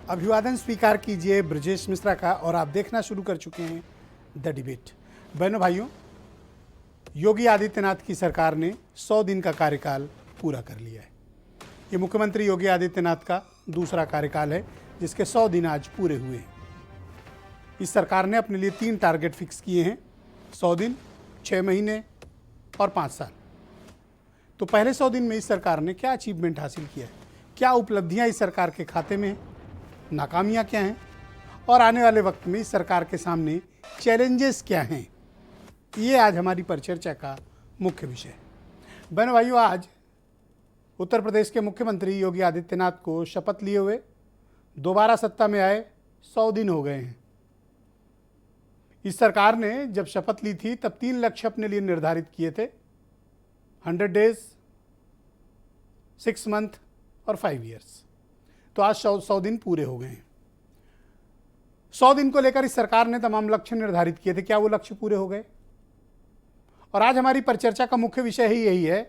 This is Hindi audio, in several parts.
अभिवादन स्वीकार कीजिए ब्रजेश मिश्रा का और आप देखना शुरू कर चुके हैं द डिबेट। बहनों भाइयों, योगी आदित्यनाथ की सरकार ने 100 दिन का कार्यकाल पूरा कर लिया है। ये मुख्यमंत्री योगी आदित्यनाथ का दूसरा कार्यकाल है जिसके 100 दिन आज पूरे हुए हैं। इस सरकार ने अपने लिए 3 टारगेट फिक्स किए हैं: 100 दिन, 6 महीने और 5 साल। तो पहले 100 दिन में इस सरकार ने क्या अचीवमेंट हासिल किया है, क्या उपलब्धियां इस सरकार के खाते में हैं, नाकामियां क्या हैं और आने वाले वक्त में इस सरकार के सामने चैलेंजेस क्या हैं, ये आज हमारी परिचर्चा का मुख्य विषय है। बहनों भाइयों, आज उत्तर प्रदेश के मुख्यमंत्री योगी आदित्यनाथ को शपथ लिए हुए दोबारा सत्ता में आए 100 दिन हो गए हैं। इस सरकार ने जब शपथ ली थी तब 3 लक्ष्य अपने लिए निर्धारित किए थे: 100 डेज, 6 मंथ और 5 ईयर्स। तो आज 100 दिन पूरे हो गए हैं। 100 दिन को लेकर इस सरकार ने तमाम लक्ष्य निर्धारित किए थे। क्या वो लक्ष्य पूरे हो गए? और आज हमारी परिचर्चा का मुख्य विषय ही यही है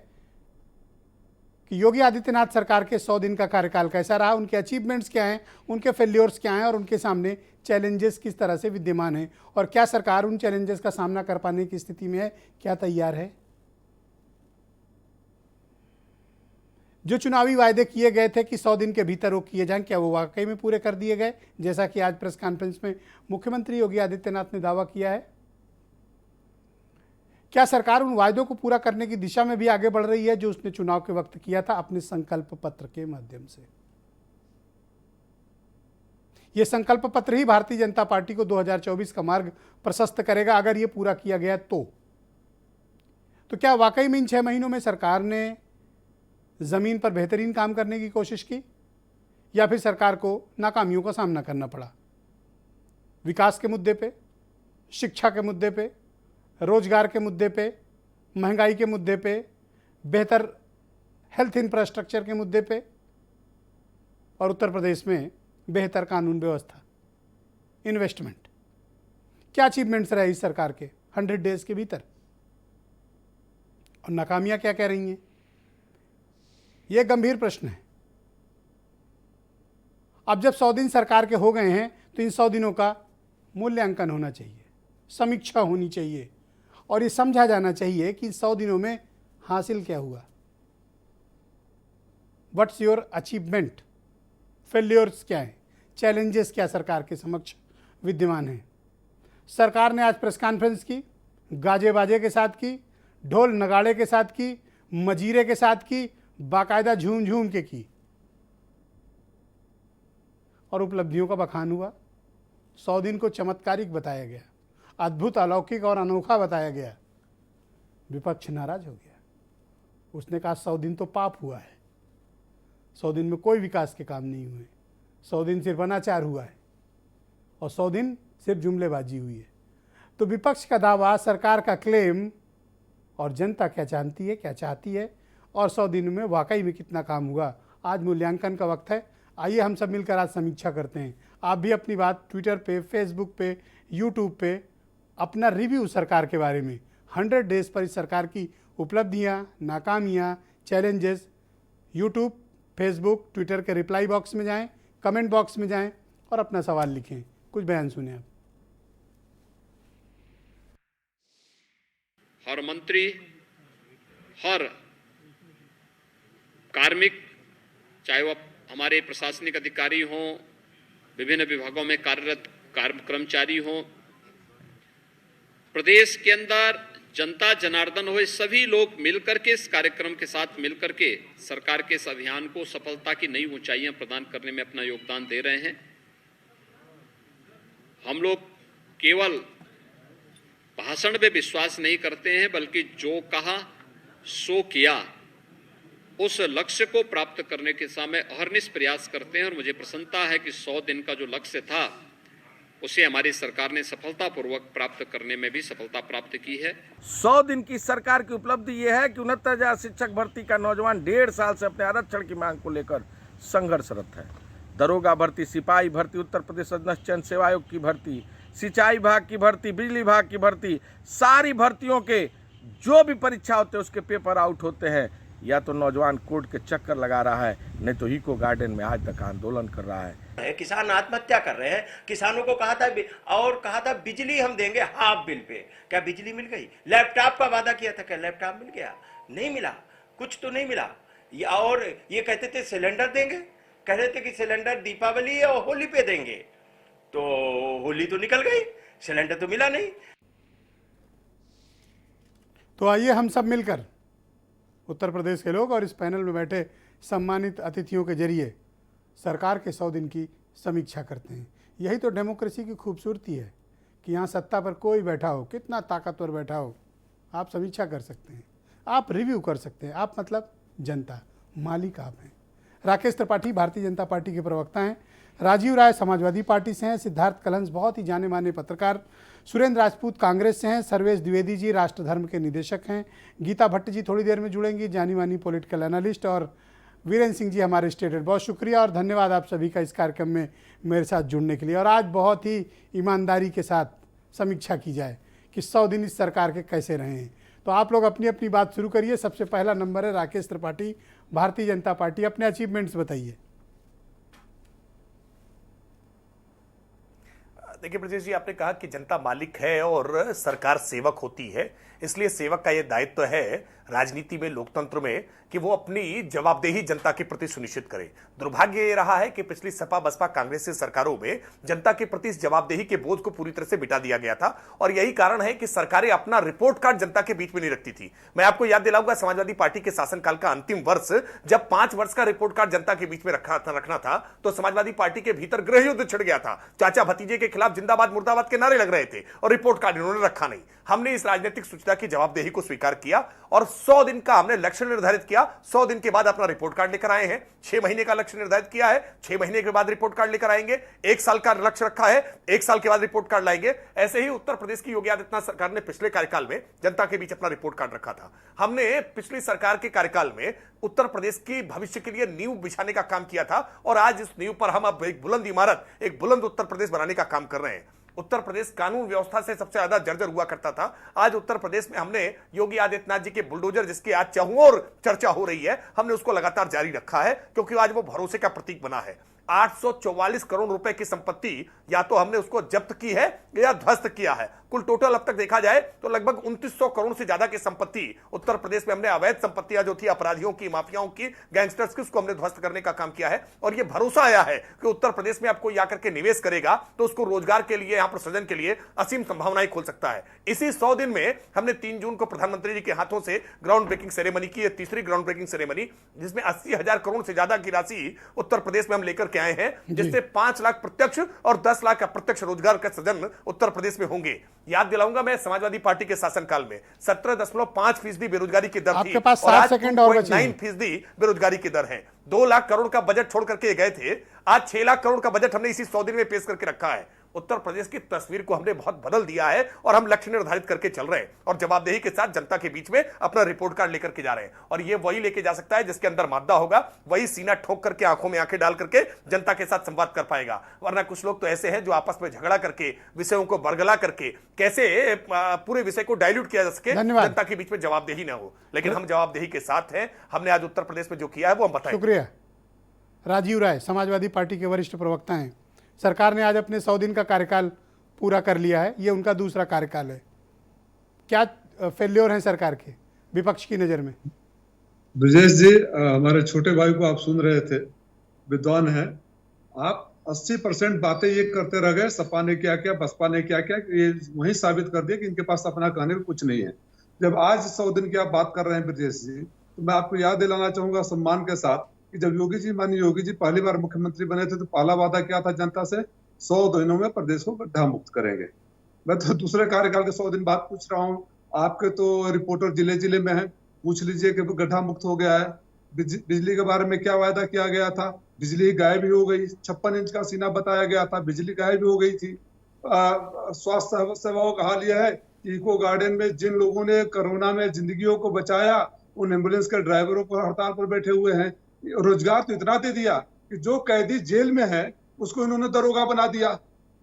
कि योगी आदित्यनाथ सरकार के 100 दिन का कार्यकाल कैसा रहा, उनके अचीवमेंट्स क्या हैं, उनके फेल्योर्स क्या हैं और उनके सामने चैलेंजेस किस तरह से विद्यमान हैं और क्या सरकार उन चैलेंजेस का सामना कर पाने की स्थिति में है, क्या तैयार है। जो चुनावी वायदे किए गए थे कि 100 दिन के भीतर वो किए जाएं, क्या वो वाकई में पूरे कर दिए गए, जैसा कि आज प्रेस कॉन्फ्रेंस में मुख्यमंत्री योगी आदित्यनाथ ने दावा किया है? क्या सरकार उन वायदों को पूरा करने की दिशा में भी आगे बढ़ रही है जो उसने चुनाव के वक्त किया था अपने संकल्प पत्र के माध्यम से? यह संकल्प पत्र ही भारतीय जनता पार्टी को 2024 का मार्ग प्रशस्त करेगा अगर यह पूरा किया गया तो क्या वाकई में इन 6 महीनों में सरकार ने जमीन पर बेहतरीन काम करने की कोशिश की या फिर सरकार को नाकामियों का सामना करना पड़ा? विकास के मुद्दे पे, शिक्षा के मुद्दे पे, रोजगार के मुद्दे पे, महंगाई के मुद्दे पे, बेहतर हेल्थ इंफ्रास्ट्रक्चर के मुद्दे पे और उत्तर प्रदेश में बेहतर कानून व्यवस्था, इन्वेस्टमेंट, क्या अचीवमेंट्स रहे इस सरकार के 100 डेज के भीतर और नाकामियां क्या कह रही हैं? यह गंभीर प्रश्न है। अब जब 100 दिन सरकार के हो गए हैं तो इन 100 दिनों का मूल्यांकन होना चाहिए, समीक्षा होनी चाहिए और ये समझा जाना चाहिए कि 100 दिनों में हासिल क्या हुआ। व्हाट्स योर अचीवमेंट, फेल्योर्स क्या है, चैलेंजेस क्या सरकार के समक्ष विद्यमान हैं। सरकार ने आज प्रेस कॉन्फ्रेंस की, गाजे बाजे के साथ की, ढोल नगाड़े के साथ की, मजीरे के साथ की, बाकायदा झूम झूम के की और उपलब्धियों का बखान हुआ। 100 दिन को चमत्कारिक बताया गया, अद्भुत, अलौकिक और अनोखा बताया गया। विपक्ष नाराज हो गया। उसने कहा 100 दिन तो पाप हुआ है, 100 दिन में कोई विकास के काम नहीं हुए, 100 दिन सिर्फ अनाचार हुआ है और 100 दिन सिर्फ जुमलेबाजी हुई है। तो विपक्ष का दावा, सरकार का क्लेम और जनता क्या जानती है, क्या चाहती है और 100 दिन में वाकई में कितना काम हुआ, आज मूल्यांकन का वक्त है। आइए हम सब मिलकर आज समीक्षा करते हैं। आप भी अपनी बात ट्विटर पे, फेसबुक पे, यूट्यूब पे अपना रिव्यू सरकार के बारे में, 100 डेज पर इस सरकार की उपलब्धियां, नाकामियां, चैलेंजेस, यूट्यूब, फेसबुक, ट्विटर के रिप्लाई बॉक्स में जाएं, कमेंट बॉक्स में जाएं और अपना सवाल लिखें। कुछ बयान सुने आप। हर मंत्री, हर कार्मिक, चाहे वह हमारे प्रशासनिक अधिकारी हों, विभिन्न विभागों में कार्यरत कर्मचारी हों, प्रदेश के अंदर जनता जनार्दन हो, सभी लोग मिलकर के इस कार्यक्रम के साथ मिलकर के सरकार के इस अभियान को सफलता की नई ऊंचाइयां प्रदान करने में अपना योगदान दे रहे हैं। हम लोग केवल भाषण में विश्वास नहीं करते हैं बल्कि जो कहा सो किया, उस लक्ष्य को प्राप्त करने के समय अहर्निश प्रयास करते हैं और मुझे प्रसन्नता है कि 100 दिन का जो लक्ष्य था उसे हमारी सरकार ने सफलतापूर्वक प्राप्त करने में भी सफलता प्राप्त की है। 100 दिन की सरकार की उपलब्धि यह है कि 69,000 शिक्षक भर्ती का नौजवान 1.5 साल से अपने आरक्षण की मांग को लेकर संघर्षरत है। दरोगा भर्ती, सिपाही भर्ती, उत्तर प्रदेश अधीनस्थ चयन सेवा आयोग की भर्ती, सिंचाई विभाग की भर्ती, बिजली विभाग की भर्ती, सारी भर्तियों के जो भी परीक्षा होते हैं उसके पेपर आउट होते हैं। या तो नौजवान कोर्ट के चक्कर लगा रहा है, नहीं तो इको गार्डन में आज तक आंदोलन कर रहा है। किसान आत्महत्या कर रहे हैं। किसानों को कहा था बिजली हम देंगे हाफ बिल पे, क्या बिजली मिल गई? लैपटॉप का वादा किया था, क्या लैपटॉप मिल गया? नहीं मिला, कुछ तो नहीं मिला। और ये कहते थे सिलेंडर देंगे, कह रहे थे कि सिलेंडर दीपावली और होली पे देंगे, तो होली तो निकल गई, सिलेंडर तो मिला नहीं। तो आइए हम सब मिलकर उत्तर प्रदेश के लोग और इस पैनल में बैठे सम्मानित अतिथियों के जरिए सरकार के 100 दिन की समीक्षा करते हैं। यही तो डेमोक्रेसी की खूबसूरती है कि यहाँ सत्ता पर कोई बैठा हो, कितना ताकतवर बैठा हो, आप समीक्षा कर सकते हैं, आप रिव्यू कर सकते हैं। आप मतलब जनता, मालिक आप हैं। राकेश त्रिपाठी भारतीय जनता पार्टी के प्रवक्ता हैं, राजीव राय समाजवादी पार्टी से हैं, सिद्धार्थ कलंस बहुत ही जाने माने पत्रकार, सुरेंद्र राजपूत कांग्रेस से हैं, सर्वेश द्विवेदी जी राष्ट्रधर्म के निदेशक हैं, गीता भट्ट जी थोड़ी देर में जुड़ेंगी, जानी मानी पॉलिटिकल एनालिस्ट, और वीरेंद्र सिंह जी हमारे स्टेट हेड। बहुत शुक्रिया और धन्यवाद आप सभी का इस कार्यक्रम में मेरे साथ जुड़ने के लिए। और आज बहुत ही ईमानदारी के साथ समीक्षा की जाए कि 100 दिन इस सरकार के कैसे रहे हैं। तो आप लोग अपनी अपनी बात शुरू करिए। सबसे पहला नंबर है राकेश त्रिपाठी, भारतीय जनता पार्टी, अपने अचीवमेंट्स बताइए। देखिए ब्रजेश जी, आपने कहा कि जनता मालिक है और सरकार सेवक होती है, इसलिए सेवक का यह दायित्व है राजनीति में, लोकतंत्र में, कि वो अपनी जवाबदेही जनता के प्रति सुनिश्चित करे। दुर्भाग्य ये रहा है कि पिछली सपा बसपा कांग्रेस की सरकारों में जनता के प्रति इस जवाबदेही के बोझ को पूरी तरह से मिटा दिया गया था, और यही कारण है कि सरकारें अपना रिपोर्ट कार्ड जनता के बीच में नहीं रखती थी। मैं आपको याद दिलाऊंगा, समाजवादी पार्टी के शासनकाल का अंतिम वर्ष जब 5 वर्ष का रिपोर्ट कार्ड जनता के बीच में रखना था, तो समाजवादी पार्टी के भीतर गृह युद्ध छिड़ गया था। चाचा भतीजे के खिलाफ जिंदाबाद मुर्दाबाद के नारे लग रहे थे और रिपोर्ट कार्ड इन्होंने रखा नहीं। हमने इस राजनीतिक सूचना की जवाबदेही को स्वीकार किया और 100 दिन का हमने लक्ष्य निर्धारित किया। 100 दिन के बाद अपना रिपोर्ट कार्ड लेकर आए हैं। 6 महीने का लक्ष्य निर्धारित किया है, 6 महीने के बाद रिपोर्ट कार्ड लेकर आएंगे। 1 साल का लक्ष्य रखा है, 1 साल के बाद रिपोर्ट कार्ड लाएंगे। ऐसे ही उत्तर प्रदेश की योगी आदित्यनाथ सरकार ने पिछले कार्यकाल में जनता के बीच अपना रिपोर्ट कार्ड रखा था। हमने पिछली सरकार के कार्यकाल में उत्तर प्रदेश की भविष्य के लिए नींव बिछाने का काम किया था, और आज इस नींव पर हम अब एक बुलंद इमारत, एक बुलंद उत्तर प्रदेश बनाने का काम कर रहे हैं। उत्तर प्रदेश कानून व्यवस्था से सबसे ज्यादा जर्जर हुआ करता था। आज उत्तर प्रदेश में हमने योगी आदित्यनाथ जी के बुलडोजर, जिसकी आज चाहुओर चर्चा हो रही है, हमने उसको लगातार जारी रखा है, क्योंकि आज वो भरोसे का प्रतीक बना है। 844 करोड़ रुपए की संपत्ति या तो हमने उसको जब्त की है या ध्वस्त किया है। कुल टोटल अब तक देखा जाए तो लगभग 2900 करोड़ से ज्यादा की संपत्ति उत्तर प्रदेश में हमने, अवैध संपत्तियां जो थी अपराधियों की, माफियाओं की, गैंगस्टर्स की, उसको हमने ध्वस्त करने का काम किया है। और यह भरोसा आया है कि उत्तर प्रदेश में आप कोई आकर के निवेश करेगा तो उसको रोजगार के लिए, यहां पर सृजन के लिए असीम संभावनाएं खोल सकता है। इसी 100 दिन में हमने 3 जून को प्रधानमंत्री जी के हाथों से ग्राउंड ब्रेकिंग सेरेमनी की, तीसरी ग्राउंड ब्रेकिंग सेरेमनी, जिसमें 80,000 करोड़ से ज्यादा की राशि उत्तर प्रदेश में हम लेकर के आए हैं, जिससे 5 लाख प्रत्यक्ष और 10 लाख अप्रत्यक्ष रोजगार का सृजन उत्तर प्रदेश में होंगे। याद दिलाऊंगा मैं, समाजवादी पार्टी के शासनकाल में 17.5% बेरोजगारी की दर थी, और आज 2.9% बेरोजगारी की दर है। 2 लाख करोड़ का बजट छोड़ करके गए थे, आज 6 लाख करोड़ का बजट हमने इसी 100 दिन में पेश करके रखा है। उत्तर प्रदेश की तस्वीर को हमने बहुत बदल दिया है और हम लक्ष्य निर्धारित करके चल रहे हैं और जवाबदेही के साथ जनता के बीच में अपना रिपोर्ट कार्ड लेकर के जा रहे हैं। और ये वही लेके जा सकता है जिसके अंदर मादा होगा, वही सीना ठोक करके, आंखों में आंखें डाल करके जनता के साथ संवाद कर पाएगा। वरना कुछ लोग तो ऐसे हैं जो आपस में झगड़ा करके, विषयों को बरगला करके, कैसे पूरे विषय को डाइल्यूट किया जा सके, जनता के बीच में जवाबदेही ना हो। लेकिन हम जवाबदेही के साथ हैं। हमने आज उत्तर प्रदेश में जो किया है वो हम बताएं। शुक्रिया। राजीव राय समाजवादी पार्टी के वरिष्ठ प्रवक्ता हैं। सरकार ने आज अपने 100 दिन का कार्यकाल पूरा कर लिया है, ये उनका दूसरा कार्यकाल है। क्या फेल्योर हैं सरकार के विपक्ष की नज़र में? ब्रजेश जी, हमारे छोटे भाई को आप सुन रहे थे, विद्वान हैं आप। 80% बातें ये करते रह गए, सपा ने क्या किया, बसपा ने क्या किया, ये वही साबित कर दिया कि इनके पास अपना कहने को कुछ नहीं है। जब आज 100 दिन की आप बात कर रहे हैं ब्रजेश जी, तो मैं आपको याद दिलाना चाहूंगा सम्मान के साथ कि जब माननीय योगी जी पहली बार मुख्यमंत्री बने थे तो पहला वादा क्या था जनता से? 100 दिनों में प्रदेश को गड्ढा मुक्त करेंगे। मैं तो दूसरे कार्यकाल के 100 दिन बाद पूछ रहा हूँ। आपके तो रिपोर्टर जिले जिले में है, पूछ लीजिए कि गड्ढा मुक्त हो गया है। बिजली के बारे में क्या वायदा किया गया था? बिजली गायब भी हो गई। 56 इंच का सीना बताया गया था, बिजली गायब भी हो गई थी। स्वास्थ्य सेवाओं का हाल यह है कि इको गार्डन में जिन लोगों ने कोरोना में जिंदगियों को बचाया, उन एम्बुलेंस के ड्राइवरों को हड़ताल पर बैठे हुए हैं। रोजगार तो इतना दे दिया कि जो कैदी जेल में है उसको इन्होंने दरोगा बना दिया।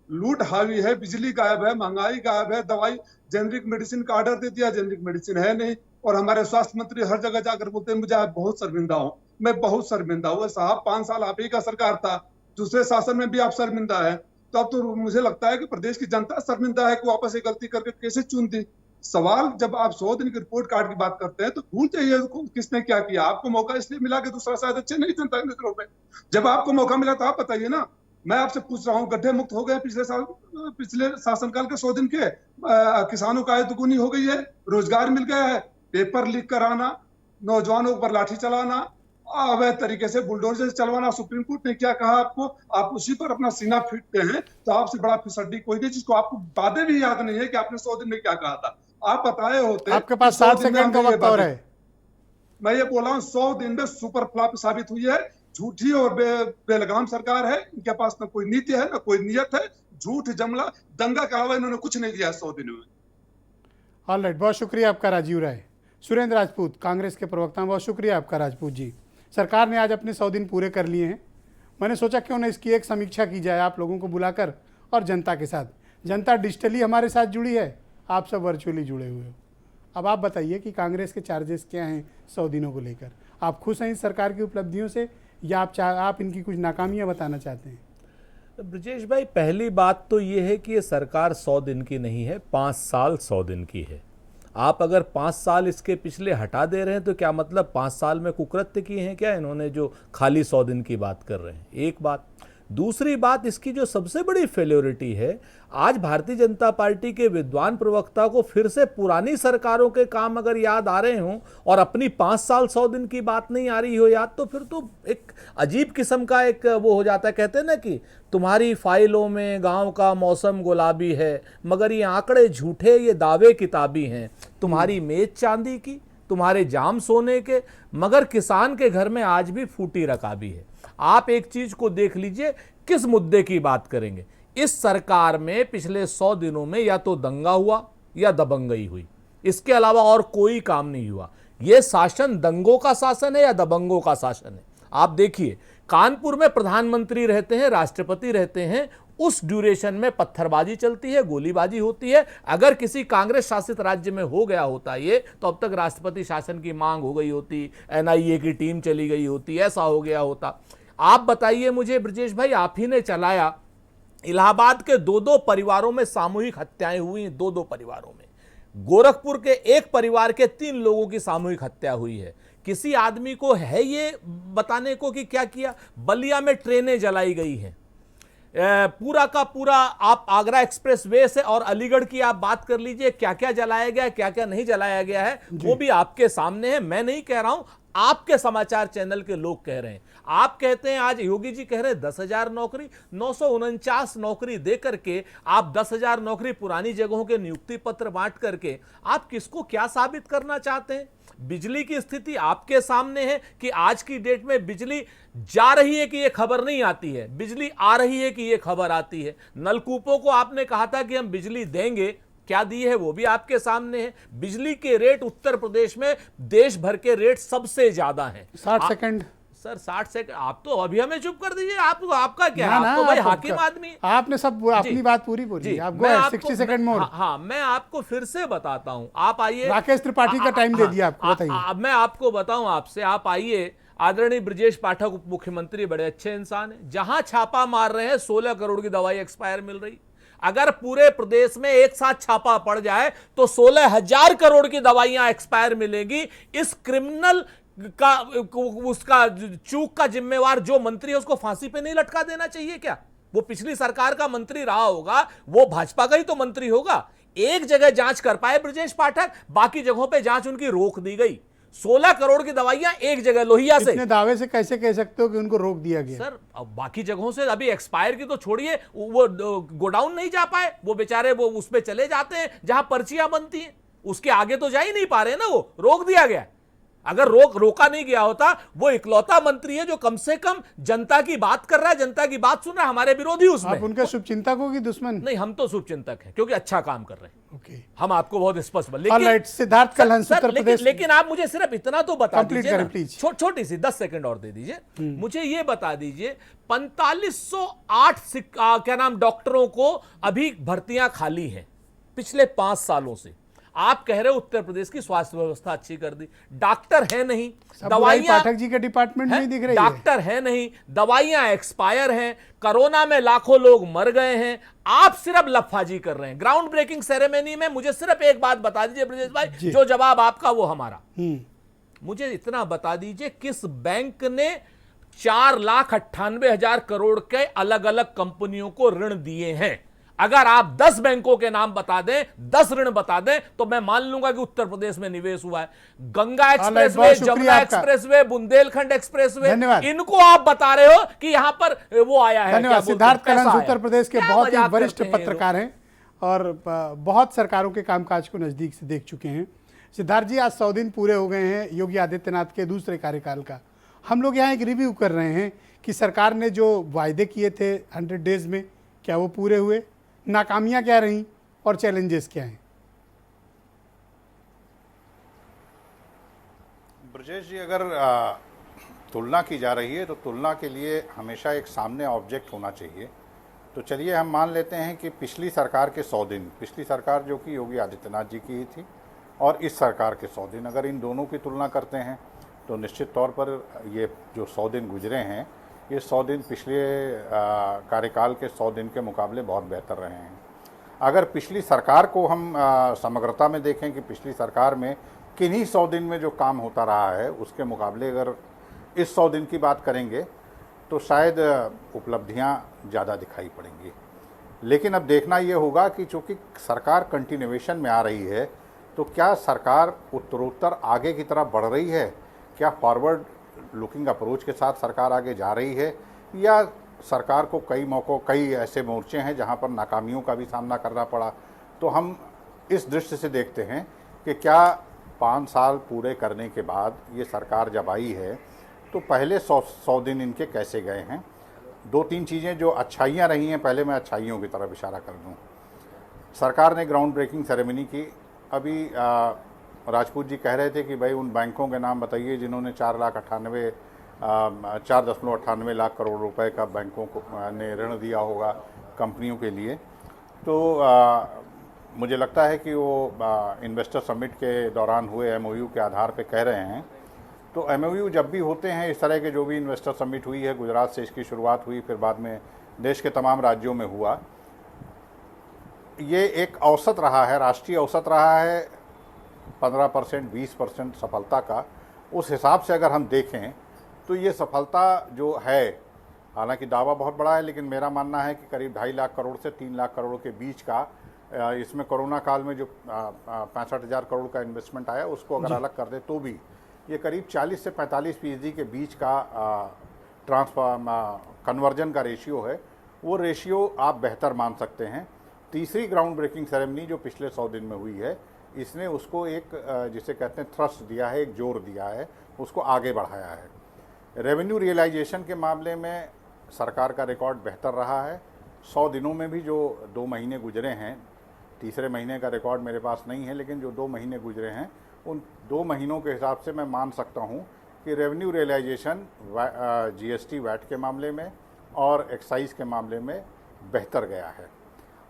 लूट हावी है, बिजली गायब है, महंगाई गायब है, दवाई जेनरिक मेडिसिन का ऑर्डर दे दिया, जेनरिक मेडिसिन है नहीं। और हमारे स्वास्थ्य मंत्री हर जगह जाकर बोलते हैं मुझे आप बहुत शर्मिंदा हूं। मैं बहुत शर्मिंदा हूँ साहब, 5 साल आप ही का सरकार था, दूसरे शासन में भी आप शर्मिंदा है, तो अब तो मुझे लगता है कि प्रदेश की जनता शर्मिंदा है कि वापस ये गलती करके कैसे चुन दी। सवाल जब आप 100 दिन की रिपोर्ट कार्ड की बात करते हैं तो भूल जाइए किसने क्या किया। आपको मौका इसलिए मिला कि दूसरा शायद अच्छे नहीं जनता की नजरों में। जब आपको मौका मिला तो आप बताइए ना। मैं आपसे पूछ रहा हूँ, गड्ढे मुक्त हो गए पिछले साल, पिछले शासनकाल के 100 दिन के? किसानों का आय दुगुनी हो गई है, रोजगार मिल गया है, पेपर लीक कराना, नौजवानों पर लाठी चलाना, अवैध तरीके से बुलडोजर चलवाना, सुप्रीम कोर्ट ने क्या कहा आपको? आप उसी पर अपना सीना फीटते हैं। तो आपसे बड़ा फिसड्डी कोई नहीं जिसको आपको बातें भी याद नहीं है कि आपने 100 दिन में क्या कहा था। आप बताए होते। आपके पास 60 सेकंड का वक्त और है। मैं ये बोल रहा हूँ 100 दिन में सुपर फ्लॉप साबित हुई है। झूठी और बेलगाम सरकार है, इनके पास ना कोई नीति है ना कोई नियत है। झूठ, जमला, दंगा के अलावा इन्होंने कुछ नहीं दिया 100 दिनों में। ऑलराइट, बहुत शुक्रिया आपका राजीव राय। सुरेंद्र राजपूत कांग्रेस के प्रवक्ता, बहुत शुक्रिया आपका राजपूत जी। सरकार ने आज अपने 100 दिन पूरे कर लिए हैं। मैंने सोचा क्यों ना इसकी एक समीक्षा की जाए आप लोगों को बुलाकर और जनता के साथ। जनता डिजिटली हमारे साथ जुड़ी है, आप सब वर्चुअली जुड़े हुए हो। अब आप बताइए कि कांग्रेस के चार्जेस क्या हैं 100 दिनों को लेकर? आप खुश हैं इस सरकार की उपलब्धियों से या आप इनकी कुछ नाकामियां बताना चाहते हैं? ब्रजेश भाई, पहली बात तो ये है कि ये सरकार 100 दिन की नहीं है, 5 साल 100 दिन की है। आप अगर 5 साल इसके पिछले हटा दे रहे हैं तो क्या मतलब 5 साल में कुकृत्य किए हैं क्या इन्होंने, जो खाली 100 दिन की बात कर रहे हैं? एक बात। दूसरी बात, इसकी जो सबसे बड़ी फेल्योरिटी है, आज भारतीय जनता पार्टी के विद्वान प्रवक्ता को फिर से पुरानी सरकारों के काम अगर याद आ रहे हों और अपनी 5 साल 100 दिन की बात नहीं आ रही हो याद, तो फिर तो एक अजीब किस्म का एक वो हो जाता है। कहते हैं ना कि तुम्हारी फाइलों में गांव का मौसम गुलाबी है, मगर ये आंकड़े झूठे, ये दावे किताबी हैं। तुम्हारी मेज चांदी की, तुम्हारे जाम सोने के, मगर किसान के घर में आज भी फूटी रकाबी है। आप एक चीज को देख लीजिए, किस मुद्दे की बात करेंगे। इस सरकार में पिछले 100 दिनों में या तो दंगा हुआ या दबंगई हुई, इसके अलावा और कोई काम नहीं हुआ। यह शासन दंगों का शासन है या दबंगों का शासन है? आप देखिए, कानपुर में प्रधानमंत्री रहते हैं, राष्ट्रपति रहते हैं, उस ड्यूरेशन में पत्थरबाजी चलती है, गोलीबाजी होती है। अगर किसी कांग्रेस शासित राज्य में हो गया होता ये, तो अब तक राष्ट्रपति शासन की मांग हो गई होती, NIA की टीम चली गई होती, ऐसा हो गया होता। आप बताइए मुझे ब्रजेश भाई, आप ही ने चलाया, इलाहाबाद के 2-2 परिवारों में सामूहिक हत्याएं हुई, 2-2 परिवारों में। गोरखपुर के एक परिवार के 3 लोगों की सामूहिक हत्या हुई है। किसी आदमी को है ये बताने को कि क्या किया? बलिया में ट्रेनें जलाई गई हैं, पूरा का पूरा आप आगरा एक्सप्रेस वे से और अलीगढ़ की आप बात कर लीजिए, क्या क्या जलाया गया, क्या क्या नहीं जलाया गया है, वो भी आपके सामने है। मैं नहीं कह रहा हूं, आपके समाचार चैनल के लोग कह रहे हैं। आप कहते हैं, आज योगी जी कह रहे हैं 10,000 नौकरी, 949 नौकरी दे करके आप 10,000 नौकरी पुरानी जगहों के नियुक्ति पत्र बांट करके आप किसको क्या साबित करना चाहते हैं? बिजली की स्थिति आपके सामने है कि आज की डेट में बिजली जा रही है कि यह खबर नहीं आती है, बिजली आ रही है कि यह खबर आती है। नलकूपों को आपने कहा था कि हम बिजली देंगे, क्या दी है वो भी आपके सामने है। बिजली के रेट उत्तर प्रदेश में देश भर के रेट सबसे ज्यादा हैं। 60 सेकंड सर, 60 सेकंड। आप तो अभी हमें चुप कर दीजिए, आपका क्या है? आप तो भाई हाकिम आदमी। आपने सब अपनी बात पूरी बोली, आप 60 सेकंड मोड़। हाँ, मैं आपको फिर से बताता हूं, आप आइए। राकेश त्रिपाठी का टाइम दे दिया आपको, बताइए। मैं आपको बताऊं आपसे, आप आइए। आदरणीय ब्रजेश पाठक उप मुख्यमंत्री बड़े अच्छे इंसान है। जहां छापा मार रहे हैं 16 करोड़ की दवाई एक्सपायर मिल रही। अगर पूरे प्रदेश में एक साथ छापा पड़ जाए तो 16,000 करोड़ की दवाइयां एक्सपायर मिलेगी। इस क्रिमिनल का उसका चूक का जिम्मेवार जो मंत्री है उसको फांसी पे नहीं लटका देना चाहिए क्या? वो पिछली सरकार का मंत्री रहा होगा, वो भाजपा का ही तो मंत्री होगा। एक जगह जांच कर पाए ब्रजेश पाठक, बाकी जगहों पे जांच उनकी रोक दी गई। 16 करोड़ की दवाइयां एक जगह लोहिया से। इतने दावे से कैसे कह सकते हो कि उनको रोक दिया गया? सर, अब बाकी जगहों से अभी एक्सपायर की तो छोड़िए, वो गोडाउन नहीं जा पाए, वो बेचारे वो उस पे चले जाते हैं जहां पर्चियां बनती हैं, उसके आगे तो जा ही नहीं पा रहे ना, वो रोक दिया गया। अगर रोका नहीं गया होता, वो इकलौता मंत्री है जो कम से कम जनता की बात कर रहा है, जनता की बात सुन रहा है। हमारे विरोधी उसमें आप उनके शुभचिंतकों की दुश्मन? नहीं, हम तो शुभचिंतक हैं क्योंकि अच्छा काम कर रहे हैं। ओके, हम आपको बहुत स्पष्ट सिद्धार्थ कलहंस, उत्तर प्रदेश। लेकिन आप मुझे सिर्फ इतना तो बता दीजिए ना, प्लीज। छोटी सी 10 सेकंड और दे दीजिए मुझे, ये बता दीजिए 4508 क्या नाम डॉक्टरों को अभी भर्तियां खाली हैं पिछले 5 सालों से। आप कह रहे हो उत्तर प्रदेश की स्वास्थ्य व्यवस्था अच्छी कर दी, डॉक्टर है नहीं, दवाइयां पाठक जी के डिपार्टमेंट में दिख रही है, डॉक्टर है नहीं, दवाइयां एक्सपायर हैं, कोरोना में लाखों लोग मर गए हैं, आप सिर्फ लफाजी कर रहे हैं। ग्राउंड ब्रेकिंग सेरेमनी में मुझे सिर्फ एक बात बता दीजिए ब्रजेश भाई, जो जवाब आपका वो हमारा। मुझे इतना बता दीजिए किस बैंक ने 4,98,000 करोड़ के अलग अलग कंपनियों को ऋण दिए हैं? अगर आप 10 बैंकों के नाम बता दें, 10 ऋण बता दें, तो मैं मान लूंगा कि उत्तर प्रदेश में निवेश हुआ है। Ganga expressway, Jamuna expressway, Bundelkhand expressway, इनको आप बता रहे हो कि यहां पर वो आया है। धन्यवाद। सिद्धार्थ कलहंस उत्तर प्रदेश के बहुत ही वरिष्ठ पत्रकार हैं और बहुत सरकारों के कामकाज को नजदीक से देख चुके हैं। सिद्धार्थ जी, आज 100 दिन पूरे हो गए हैं योगी आदित्यनाथ के दूसरे कार्यकाल का। हम लोग यहाँ एक रिव्यू कर रहे हैं कि सरकार ने जो वायदे किए थे 100 डेज में, क्या वो पूरे हुए, नाकामियां क्या रहीं और चैलेंजेस क्या हैं? ब्रजेश जी, अगर तुलना की जा रही है तो तुलना के लिए हमेशा एक सामने ऑब्जेक्ट होना चाहिए। तो चलिए हम मान लेते हैं कि पिछली सरकार के 100 दिन, पिछली सरकार जो कि योगी आदित्यनाथ जी की ही थी, और इस सरकार के 100 दिन, अगर इन दोनों की तुलना करते हैं तो निश्चित तौर पर ये जो 100 दिन गुजरे हैं, ये 100 दिन पिछले कार्यकाल के 100 दिन के मुकाबले बहुत बेहतर रहे हैं। अगर पिछली सरकार को हम समग्रता में देखें कि पिछली सरकार में किन्हीं 100 दिन में जो काम होता रहा है, उसके मुकाबले अगर इस 100 दिन की बात करेंगे तो शायद उपलब्धियां ज़्यादा दिखाई पड़ेंगी। लेकिन अब देखना ये होगा कि चूँकि सरकार कंटिन्यूएशन में आ रही है, तो क्या सरकार उत्तरोत्तर आगे की तरफ बढ़ रही है, क्या फॉरवर्ड लुकिंग अप्रोच के साथ सरकार आगे जा रही है, या सरकार को कई ऐसे मोर्चे हैं जहां पर नाकामियों का भी सामना करना पड़ा। तो हम इस दृष्टि से देखते हैं कि क्या 5 साल पूरे करने के बाद ये सरकार जब आई है तो पहले 100 दिन इनके कैसे गए हैं। 2-3 चीज़ें जो अच्छाइयाँ रही हैं, पहले मैं अच्छाइयों की तरफ इशारा कर दूँ। सरकार ने ग्राउंड ब्रेकिंग सेरेमनी की। अभी राजपूत जी कह रहे थे कि भाई उन बैंकों के नाम बताइए जिन्होंने 4.98 लाख करोड़ रुपए का बैंकों को ने ऋण दिया होगा कंपनियों के लिए। तो मुझे लगता है कि वो इन्वेस्टर समिट के दौरान हुए एमओयू के आधार पे कह रहे हैं। तो एमओयू जब भी होते हैं इस तरह के, जो भी इन्वेस्टर समिट हुई है, गुजरात से इसकी शुरुआत हुई, फिर बाद में देश के तमाम राज्यों में हुआ, ये एक औसत रहा है, राष्ट्रीय औसत रहा है 15%, 20% सफलता का। उस हिसाब से अगर हम देखें तो ये सफलता जो है, हालांकि दावा बहुत बड़ा है, लेकिन मेरा मानना है कि करीब 2.5 लाख करोड़ से 3 लाख करोड़ के बीच का, इसमें कोरोना काल में जो 65,000 करोड़ का इन्वेस्टमेंट आया उसको अगर अलग कर दे तो भी ये करीब 40 से 45% के बीच का कन्वर्जन का रेशियो है। वो रेशियो आप बेहतर मान सकते हैं। तीसरी ग्राउंड ब्रेकिंग सेरेमनी जो पिछले 100 दिन में हुई है, इसने उसको एक जिसे कहते हैं थ्रस्ट दिया है, एक जोर दिया है, उसको आगे बढ़ाया है। रेवेन्यू रियलाइजेशन के मामले में सरकार का रिकॉर्ड बेहतर रहा है। 100 दिनों में भी जो 2 महीने गुजरे हैं, तीसरे महीने का रिकॉर्ड मेरे पास नहीं है, लेकिन जो 2 महीने गुजरे हैं उन 2 महीनों के हिसाब से मैं मान सकता हूं कि रेवेन्यू रियलाइजेशन जीएसटी वैट के मामले में और एक्साइज के मामले में बेहतर गया है।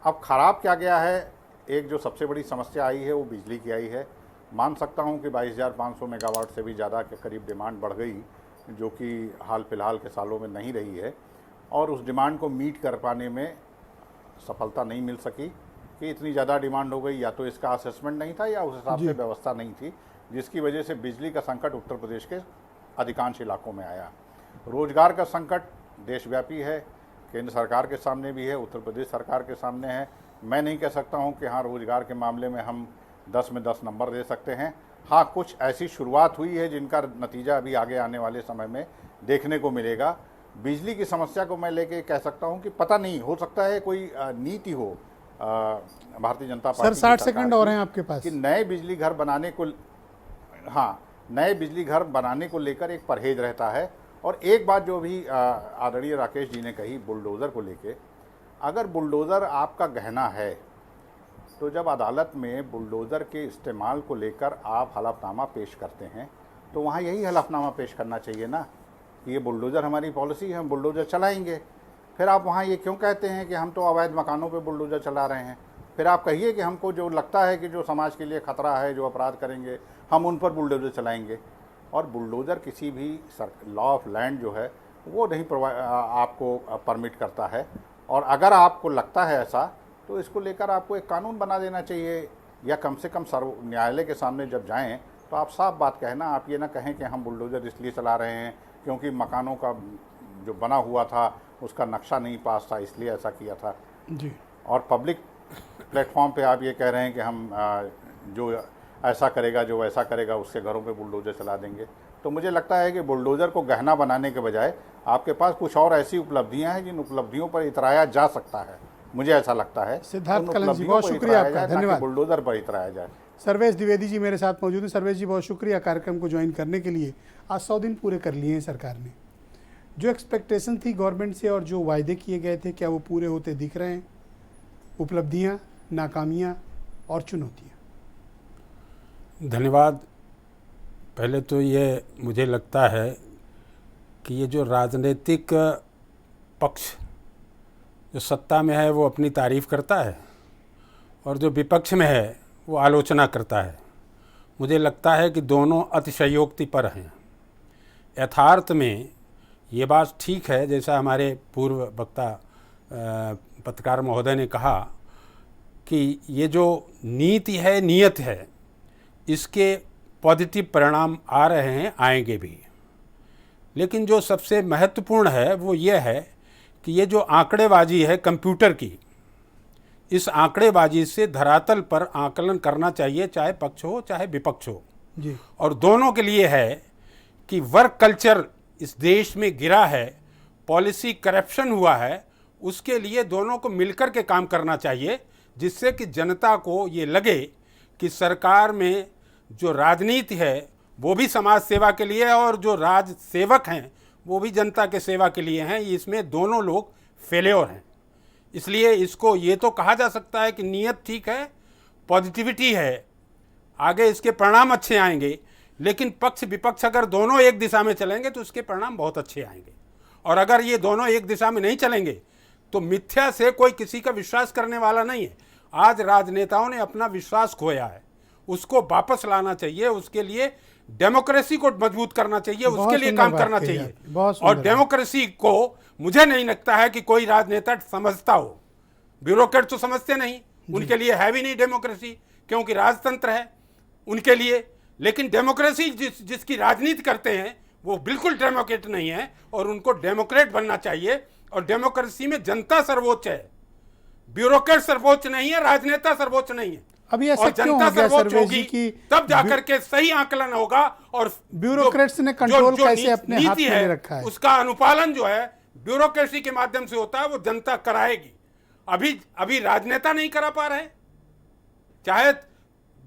अब ख़राब क्या गया है, एक जो सबसे बड़ी समस्या आई है वो बिजली की आई है। मान सकता हूं कि 22,500 मेगावाट से भी ज़्यादा के करीब डिमांड बढ़ गई, जो कि हाल फिलहाल के सालों में नहीं रही है, और उस डिमांड को मीट कर पाने में सफलता नहीं मिल सकी कि इतनी ज़्यादा डिमांड हो गई। या तो इसका असेसमेंट नहीं था या उस हिसाब से व्यवस्था नहीं थी, जिसकी वजह से बिजली का संकट उत्तर प्रदेश के अधिकांश इलाकों में आया। रोजगार का संकट देशव्यापी है, केंद्र सरकार के सामने भी है, उत्तर प्रदेश सरकार के सामने है। मैं नहीं कह सकता हूं कि हाँ रोजगार के मामले में हम 10 में 10 नंबर दे सकते हैं। हाँ, कुछ ऐसी शुरुआत हुई है जिनका नतीजा अभी आगे आने वाले समय में देखने को मिलेगा। बिजली की समस्या को मैं लेके कह सकता हूं कि पता नहीं, हो सकता है कोई नीति हो Bharatiya Janata party. Sir 60 second और हैं आपके पास कि नए बिजली घर बनाने को, हाँ, नए बिजली घर बनाने को लेकर एक परहेज रहता है। और एक बात जो भी आदरणीय राकेश जी ने कही बुलडोज़र को लेके, अगर बुलडोज़र आपका गहना है तो जब अदालत में बुलडोज़र के इस्तेमाल को लेकर आप हलफनामा पेश करते हैं तो वहाँ यही हलफनामा पेश करना चाहिए ना कि ये बुलडोज़र हमारी पॉलिसी है, हम बुलडोज़र चलाएंगे। फिर आप वहाँ ये क्यों कहते हैं कि हम तो अवैध मकानों पे बुलडोज़र चला रहे हैं? फिर आप कहिए कि हमको जो लगता है कि जो समाज के लिए खतरा है, जो अपराध करेंगे, हम उन पर बुलडोज़र चलाएंगे। और बुलडोज़र किसी भी लॉ ऑफ लैंड जो है वो नहीं आपको परमिट करता है। और अगर आपको लगता है ऐसा तो इसको लेकर आपको एक कानून बना देना चाहिए, या कम से कम न्यायालय के सामने जब जाएं तो आप साफ बात कहना, आप ये ना कहें कि हम बुलडोज़र इसलिए चला रहे हैं क्योंकि मकानों का जो बना हुआ था उसका नक्शा नहीं पास था इसलिए ऐसा किया था जी। और पब्लिक प्लेटफॉर्म पे आप ये कह रहे हैं कि हम जो ऐसा करेगा जो वैसा करेगा उसके घरों पे बुलडोज़र चला देंगे। तो मुझे लगता है कि बुलडोज़र को गहना बनाने के बजाय आपके पास कुछ और ऐसी उपलब्धियां हैं जिन उपलब्धियों पर इतराया जा सकता है, मुझे ऐसा लगता है। सिद्धार्थ कलन जी, बहुत शुक्रिया आपका, धन्यवाद। बुलडोज़र पर इतराया जाए। सर्वेश द्विवेदी जी मेरे साथ मौजूद हैं। सर्वेश जी, बहुत शुक्रिया कार्यक्रम को ज्वाइन करने के लिए। आज 100 दिन पूरे कर लिए हैं सरकार ने। जो एक्सपेक्टेशन थी गवर्नमेंट से और जो वायदे किए गए थे, क्या वो पूरे होते दिख रहे हैं? उपलब्धियां, नाकामियां और चुनौतियां। धन्यवाद। पहले तो ये मुझे लगता है कि ये जो राजनीतिक पक्ष जो सत्ता में है वो अपनी तारीफ़ करता है और जो विपक्ष में है वो आलोचना करता है। मुझे लगता है कि दोनों अतिशयोक्ति पर हैं। यथार्थ में ये बात ठीक है, जैसा हमारे पूर्व वक्ता पत्रकार महोदय ने कहा कि ये जो नीति है, नियत है, इसके पॉजिटिव परिणाम आ रहे हैं, आएंगे भी। लेकिन जो सबसे महत्वपूर्ण है वो ये है कि ये जो आंकड़ेबाजी है कंप्यूटर की, इस आंकड़ेबाजी से धरातल पर आकलन करना चाहिए, चाहे पक्ष हो चाहे विपक्ष हो जी। और दोनों के लिए है कि वर्क कल्चर इस देश में गिरा है, पॉलिसी करप्शन हुआ है, उसके लिए दोनों को मिलकर के काम करना चाहिए, जिससे कि जनता को ये लगे कि सरकार में जो राजनीति है वो भी समाज सेवा के लिए है और जो राज सेवक हैं वो भी जनता के सेवा के लिए हैं। इसमें दोनों लोग फेल्योर हैं। इसलिए इसको ये तो कहा जा सकता है कि नीयत ठीक है, पॉजिटिविटी है, आगे इसके परिणाम अच्छे आएंगे। लेकिन पक्ष विपक्ष अगर दोनों एक दिशा में चलेंगे तो उसके परिणाम बहुत अच्छे आएंगे। और अगर ये दोनों एक दिशा में नहीं चलेंगे तो मिथ्या से कोई किसी का विश्वास करने वाला नहीं है। आज राजनेताओं ने अपना विश्वास खोया है, उसको वापस लाना चाहिए। उसके लिए डेमोक्रेसी को मजबूत करना चाहिए, उसके लिए काम करना चाहिए। और डेमोक्रेसी को मुझे नहीं लगता है कि कोई राजनेता समझता हो। ब्यूरोक्रेट तो समझते नहीं, उनके लिए है भी नहीं डेमोक्रेसी, क्योंकि राजतंत्र है उनके लिए। लेकिन डेमोक्रेसी जिसकी राजनीति करते हैं वो बिल्कुल डेमोक्रेट नहीं है और उनको डेमोक्रेट बनना चाहिए। और डेमोक्रेसी में जनता सर्वोच्च है, ब्यूरोक्रेट सर्वोच्च नहीं है, राजनेता सर्वोच्च नहीं है। अभी ऐसा क्यों हो गया सर्वेश जी की तब जाकर के सही आकलन होगा और ब्यूरोक्रेट्स ने कंट्रोल कैसे अपने हाथ में ले रखा है, उसका अनुपालन जो है ब्यूरोक्रेसी के माध्यम से होता है, वो जनता कराएगी। अभी राजनेता नहीं करा पा रहे। चाहे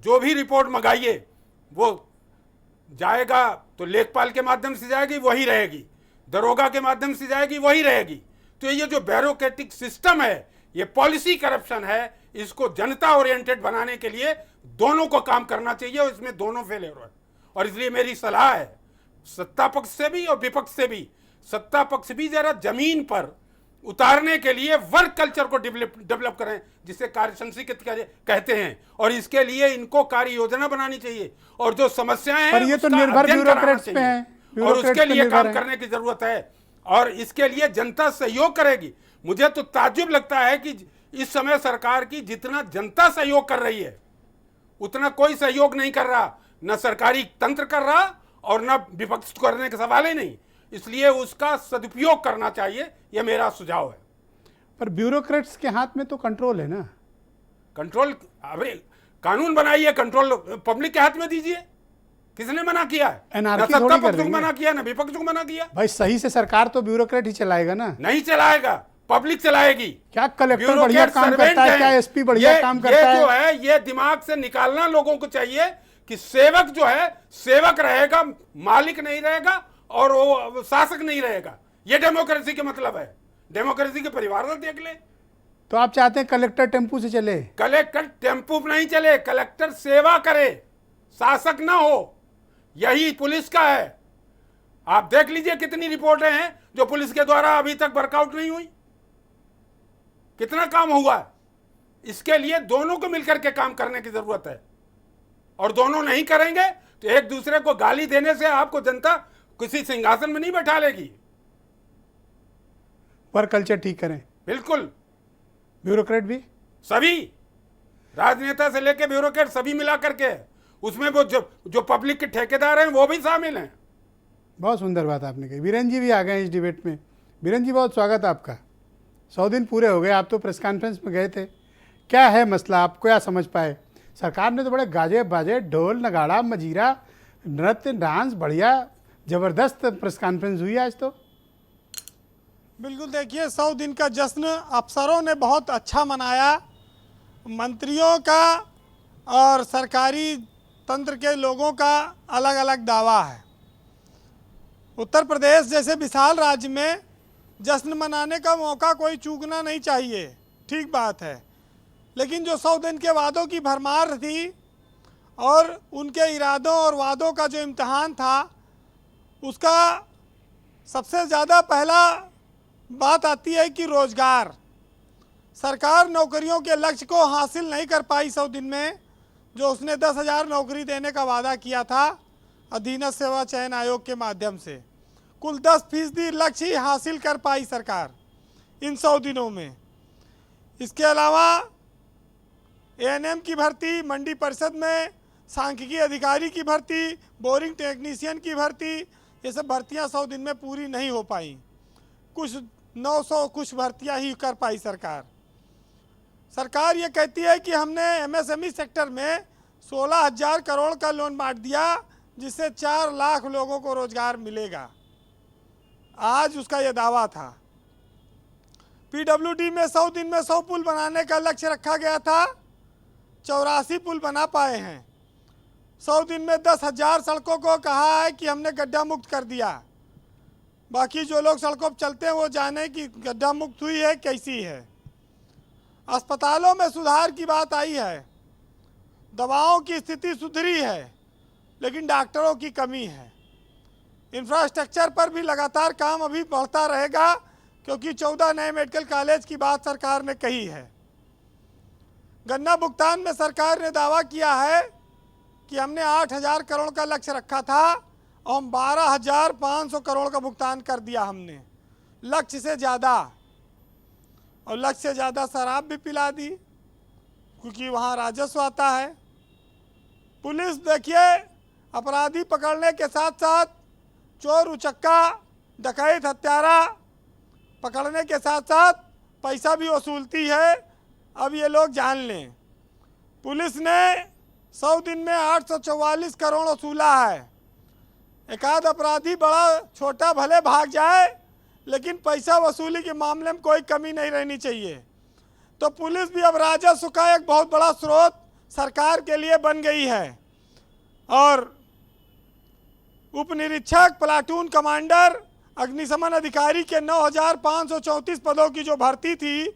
जो भी रिपोर्ट मंगाइए वो जाएगा तो लेखपाल के माध्यम से जाएगी, वही रहेगी, दरोगा के माध्यम से जाएगी, वही रहेगी। तो ये जो ब्यूरोक्रेटिक सिस्टम है, ये पॉलिसी करप्शन है। इसको जनता ओरिएंटेड बनाने के लिए दोनों को काम करना चाहिए और इसमें दोनों फेलियर है। और इसलिए मेरी सलाह है सत्ता पक्ष से भी और विपक्ष से भी, सत्ता पक्ष भी जरा जमीन पर उतारने के लिए वर्क कल्चर को डेवलप करें, जिसे कार्य संस्कृति कहते हैं। और इसके लिए इनको कार्य योजना बनानी चाहिए और जो समस्याएं हैं ये तो निर्भर ब्यूरोक्रेट्स पे है, और उसके लिए काम करने की जरूरत है और इसके लिए जनता सहयोग करेगी। मुझे तो ताज्जुब लगता है कि इस समय सरकार की जितना जनता सहयोग कर रही है उतना कोई सहयोग नहीं कर रहा, न सरकारी तंत्र कर रहा और न विपक्ष करने का सवाल ही नहीं। इसलिए उसका सदुपयोग करना चाहिए, यह मेरा सुझाव है। पर ब्यूरोक्रेट्स के हाथ में तो कंट्रोल है ना। कंट्रोल, अरे कानून बनाइए, कंट्रोल पब्लिक के हाथ में दीजिए। किसने मना किया है? एनआरकी सत्ता थोड़ी कर पक्ष को देंगे। मना किया, ना विपक्ष को मना किया। भाई सही से सरकार तो ब्यूरोक्रेट ही चलाएगा ना। नहीं चलाएगा, पब्लिक चलाएगी। क्या कलेक्टर बढ़िया काम करता है, क्या एसपी बढ़िया काम करता है? जो है ये दिमाग से निकालना लोगों को चाहिए कि सेवक जो है सेवक रहेगा, मालिक नहीं रहेगा और वो शासक नहीं रहेगा। ये डेमोक्रेसी के मतलब है। डेमोक्रेसी के परिवार देख ले। तो आप चाहते हैं कलेक्टर टेम्पू से चले? कलेक्टर टेम्पू नहीं चले, कलेक्टर सेवा करे, शासक ना हो। यही पुलिस का है। आप देख लीजिए कितनी रिपोर्टें हैं जो पुलिस के द्वारा अभी तक वर्कआउट नहीं हुई, कितना काम हुआ। इसके लिए दोनों को मिलकर के काम करने की जरूरत है, और दोनों नहीं करेंगे तो एक दूसरे को गाली देने से आपको जनता किसी सिंहासन में नहीं बैठा लेगी। वर्क कल्चर ठीक करें। बिल्कुल, ब्यूरोक्रेट भी, सभी राजनेता से लेकर ब्यूरोक्रेट सभी मिला करके, उसमें वो जो पब्लिक के ठेकेदार हैं वो भी शामिल हैं। बहुत सुंदर बात आपने कही। बीरेन जी भी आ गए हैं इस डिबेट में। बीरेन जी, बहुत स्वागत आपका। 100 दिन पूरे हो गए, आप तो प्रेस कॉन्फ्रेंस में गए थे। क्या है मसला, आप क्या समझ पाए? सरकार ने तो बड़े गाजे बाजे, ढोल नगाड़ा, मजीरा, नृत्य, डांस, बढ़िया ज़बरदस्त प्रेस कॉन्फ्रेंस हुई आज तो। बिल्कुल, देखिए 100 दिन का जश्न अफसरों ने बहुत अच्छा मनाया। मंत्रियों का और सरकारी तंत्र के लोगों का अलग अलग दावा है। उत्तर प्रदेश जैसे विशाल राज्य में जश्न मनाने का मौका कोई चूकना नहीं चाहिए, ठीक बात है। लेकिन जो 100 दिन के वादों की भरमार थी और उनके इरादों और वादों का जो इम्तिहान था, उसका सबसे ज़्यादा पहला बात आती है कि रोज़गार। सरकार नौकरियों के लक्ष्य को हासिल नहीं कर पाई 100 दिन में, जो उसने 10,000 नौकरी देने का वादा किया था अधीनस्थ सेवा चयन आयोग के माध्यम से। कुल 10% लक्ष्य ही हासिल कर पाई सरकार इन 100 दिनों में। इसके अलावा एएनएम की भर्ती, मंडी परिषद में सांख्यिकी अधिकारी की भर्ती, बोरिंग टेक्नीशियन की भर्ती, ये सब भर्तियां 100 दिन में पूरी नहीं हो पाई। कुछ 900 कुछ भर्तियां ही कर पाई सरकार। सरकार ये कहती है कि हमने एमएसएमई सेक्टर में 16,000 करोड़ का लोन बांट दिया, जिससे 4 लाख लोगों को रोजगार मिलेगा। आज उसका यह दावा था। पीडब्ल्यूडी में 100 दिन में 100 पुल बनाने का लक्ष्य रखा गया था, 84 पुल बना पाए हैं। 100 दिन में 10,000 सड़कों को कहा है कि हमने गड्ढा मुक्त कर दिया। बाकी जो लोग सड़कों पर चलते हैं वो जाने कि गड्ढा मुक्त हुई है कैसी है। अस्पतालों में सुधार की बात आई है, दवाओं की स्थिति सुधरी है, लेकिन डॉक्टरों की कमी है। इंफ्रास्ट्रक्चर पर भी लगातार काम अभी बढ़ता रहेगा, क्योंकि 14 नए मेडिकल कॉलेज की बात सरकार ने कही है। गन्ना भुगतान में सरकार ने दावा किया है कि हमने 8,000 करोड़ का लक्ष्य रखा था और हम 12,500 करोड़ का भुगतान कर दिया हमने, लक्ष्य से ज़्यादा। और लक्ष्य से ज़्यादा शराब भी पिला दी, क्योंकि वहाँ राजस्व आता है। पुलिस देखिए, अपराधी पकड़ने के साथ साथ चोर उचक्का, डकैत, हत्यारा पकड़ने के साथ साथ पैसा भी वसूलती है। अब ये लोग जान लें, पुलिस ने 100 दिन में 844 करोड़ वसूला है। एकाध अपराधी बड़ा छोटा भले भाग जाए, लेकिन पैसा वसूली के मामले में कोई कमी नहीं रहनी चाहिए। तो पुलिस भी अब राजस्व का एक बहुत बड़ा स्रोत सरकार के लिए बन गई है। और उप निरीक्षक, प्लाटून कमांडर, अग्निशमन अधिकारी के 9,534 पदों की जो भर्ती थी,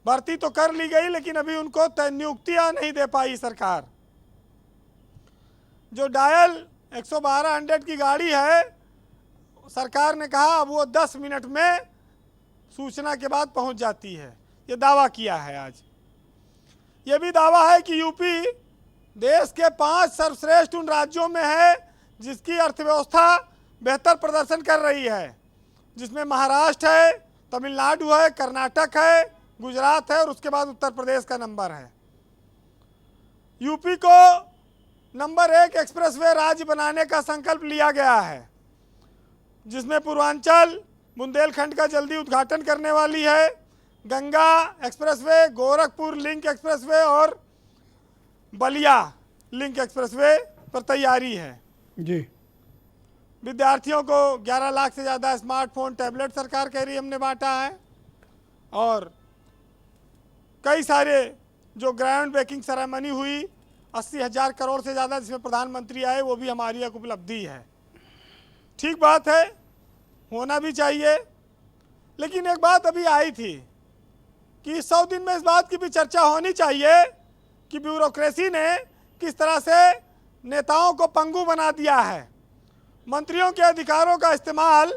भर्ती तो कर ली गई, लेकिन अभी उनको नियुक्तियां नहीं दे पाई सरकार। जो डायल 112 की गाड़ी है, सरकार ने कहा अब वो 10 मिनट में सूचना के बाद पहुंच जाती है। ये दावा किया है आज। ये भी दावा है कि यूपी देश के 5 सर्वश्रेष्ठ उन राज्यों में है जिसकी अर्थव्यवस्था बेहतर प्रदर्शन कर रही है, जिसमें महाराष्ट्र है, तमिलनाडु है, कर्नाटक है, गुजरात है और उसके बाद उत्तर प्रदेश का नंबर है। यूपी को नंबर 1 एक्सप्रेसवे राज्य बनाने का संकल्प लिया गया है, जिसमें पूर्वांचल, बुंदेलखंड का जल्दी उद्घाटन करने वाली है। Ganga expressway, Gorakhpur link expressway और बलिया लिंक एक्सप्रेसवे पर तैयारी है जी। विद्यार्थियों को 11 लाख से ज़्यादा स्मार्टफोन, टैबलेट सरकार कह रही हमने बांटा है। और कई सारे जो ग्राउंड ब्रेकिंग सेरेमनी हुई 80,000 करोड़ से ज़्यादा जिसमें प्रधानमंत्री आए, वो भी हमारी एक उपलब्धि है। ठीक बात है, होना भी चाहिए। लेकिन एक बात अभी आई थी कि 100 दिन में इस बात की भी चर्चा होनी चाहिए कि ब्यूरोक्रेसी ने किस तरह से नेताओं को पंगु बना दिया है। मंत्रियों के अधिकारों का इस्तेमाल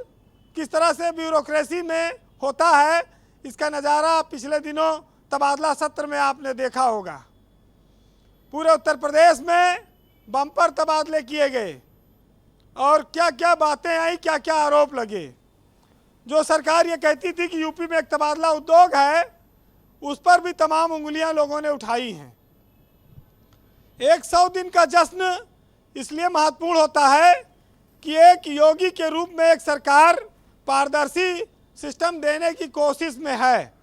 किस तरह से ब्यूरोक्रेसी में होता है, इसका नज़ारा पिछले दिनों तबादला सत्र में आपने देखा होगा। पूरे उत्तर प्रदेश में बम्पर तबादले किए गए और क्या क्या बातें आई, क्या क्या आरोप लगे। जो सरकार ये कहती थी कि यूपी में एक तबादला उद्योग है, उस पर भी तमाम उंगलियां लोगों ने उठाई हैं। एक 100 दिन का जश्न इसलिए महत्वपूर्ण होता है कि एक योगी के रूप में एक सरकार पारदर्शी सिस्टम देने की कोशिश में है।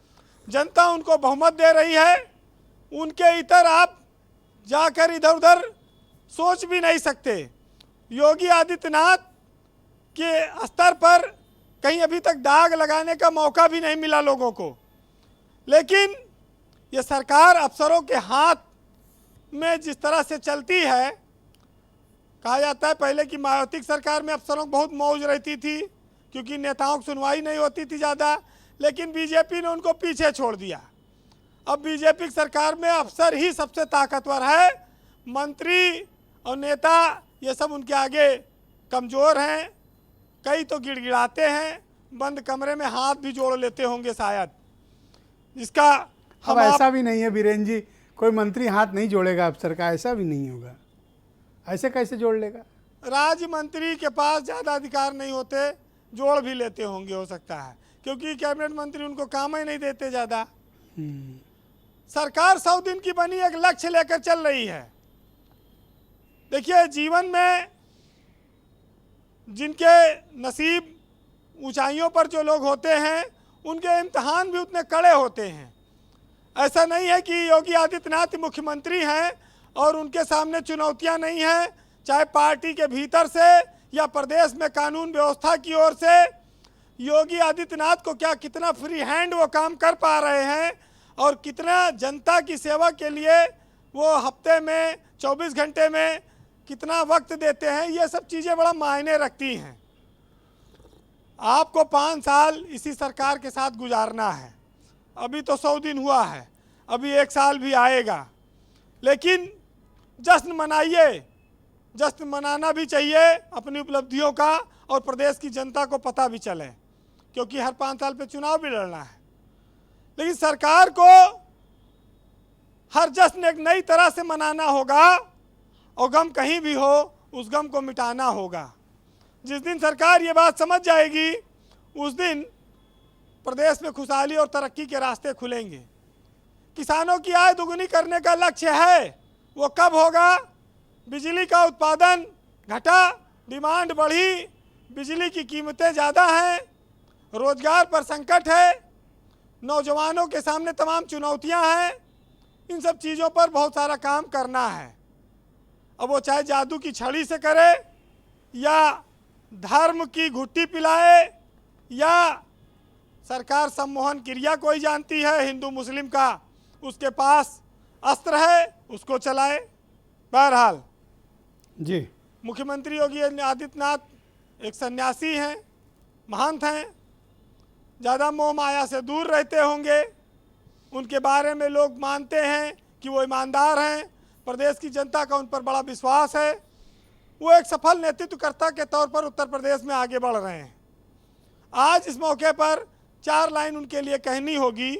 जनता उनको बहुमत दे रही है, उनके इतर आप जाकर इधर उधर सोच भी नहीं सकते। योगी आदित्यनाथ के स्तर पर कहीं अभी तक दाग लगाने का मौका भी नहीं मिला लोगों को। लेकिन ये सरकार अफसरों के हाथ में जिस तरह से चलती है, कहा जाता है पहले की मायावती सरकार में अफसरों को बहुत मौज रहती थी क्योंकि नेताओं की सुनवाई नहीं होती थी ज़्यादा, लेकिन बीजेपी ने उनको पीछे छोड़ दिया। अब बीजेपी की सरकार में अफसर ही सबसे ताकतवर है, मंत्री और नेता ये सब उनके आगे कमज़ोर हैं। कई तो गिड़गिड़ाते हैं, बंद कमरे में हाथ भी जोड़ लेते होंगे शायद। इसका अब ऐसा भी नहीं है बीरेन जी, कोई मंत्री हाथ नहीं जोड़ेगा अफसर का, ऐसा भी नहीं होगा। ऐसे कैसे जोड़ लेगा? राज्य मंत्री के पास ज़्यादा अधिकार नहीं होते, जोड़ भी लेते होंगे हो सकता है, क्योंकि कैबिनेट मंत्री उनको काम ही नहीं देते ज़्यादा। सरकार 100 दिन की बनी, एक लक्ष्य लेकर चल रही है। देखिए, जीवन में जिनके नसीब ऊंचाइयों पर जो लोग होते हैं, उनके इम्तहान भी उतने कड़े होते हैं। ऐसा नहीं है कि योगी आदित्यनाथ मुख्यमंत्री हैं और उनके सामने चुनौतियां नहीं हैं, चाहे पार्टी के भीतर से या प्रदेश में कानून व्यवस्था की ओर से। योगी आदित्यनाथ को क्या कितना फ्री हैंड वो काम कर पा रहे हैं और कितना जनता की सेवा के लिए वो हफ्ते में 24 घंटे में कितना वक्त देते हैं, ये सब चीज़ें बड़ा मायने रखती हैं। आपको 5 साल इसी सरकार के साथ गुजारना है। अभी तो 100 दिन हुआ है, अभी 1 साल भी आएगा, लेकिन जश्न मनाइए। जश्न मनाना भी चाहिए अपनी उपलब्धियों का, और प्रदेश की जनता को पता भी चले, क्योंकि हर 5 साल पे चुनाव भी लड़ना है। लेकिन सरकार को हर जश्न एक नई तरह से मनाना होगा, और गम कहीं भी हो उस गम को मिटाना होगा। जिस दिन सरकार ये बात समझ जाएगी, उस दिन प्रदेश में खुशहाली और तरक्की के रास्ते खुलेंगे। किसानों की आय दोगुनी करने का लक्ष्य है, वो कब होगा? बिजली का उत्पादन घटा, डिमांड बढ़ी, बिजली की कीमतें ज़्यादा हैं, रोजगार पर संकट है, नौजवानों के सामने तमाम चुनौतियां हैं। इन सब चीज़ों पर बहुत सारा काम करना है। अब वो चाहे जादू की छड़ी से करे, या धर्म की घुट्टी पिलाए, या सरकार सम्मोहन क्रिया कोई जानती है हिंदू मुस्लिम का, उसके पास अस्त्र है, उसको चलाए। बहरहाल जी, मुख्यमंत्री योगी आदित्यनाथ एक सन्यासी हैं, महंत हैं, ज़्यादा मोह माया से दूर रहते होंगे। उनके बारे में लोग मानते हैं कि वो ईमानदार हैं, प्रदेश की जनता का उन पर बड़ा विश्वास है। वो एक सफल नेतृत्वकर्ता के तौर पर उत्तर प्रदेश में आगे बढ़ रहे हैं। आज इस मौके पर 4 लाइन उनके लिए कहनी होगी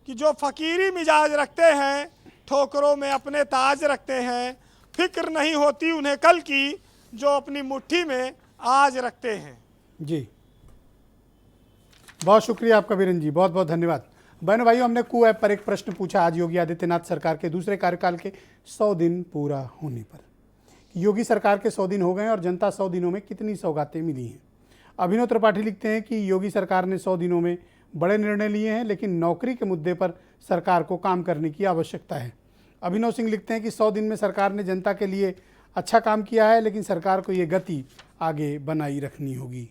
कि जो फ़कीरी मिजाज रखते हैं, ठोकरों में अपने ताज रखते हैं, फिक्र नहीं होती उन्हें कल की, जो अपनी मुट्ठी में आज रखते हैं। जी, बहुत शुक्रिया आपका बीरेन जी, बहुत बहुत धन्यवाद। बहनों भाइयों, हमने कू ऐप पर एक प्रश्न पूछा आज योगी आदित्यनाथ सरकार के दूसरे कार्यकाल के 100 दिन पूरा होने पर। योगी सरकार के 100 दिन हो गए और जनता 100 दिनों में कितनी सौगातें मिली हैं। अभिनव त्रिपाठी लिखते हैं कि योगी सरकार ने 100 दिनों में बड़े निर्णय लिए हैं, लेकिन नौकरी के मुद्दे पर सरकार को काम करने की आवश्यकता है। अभिनव सिंह लिखते हैं कि 100 दिन में सरकार ने जनता के लिए अच्छा काम किया है, लेकिन सरकार को ये गति आगे बनाई रखनी होगी।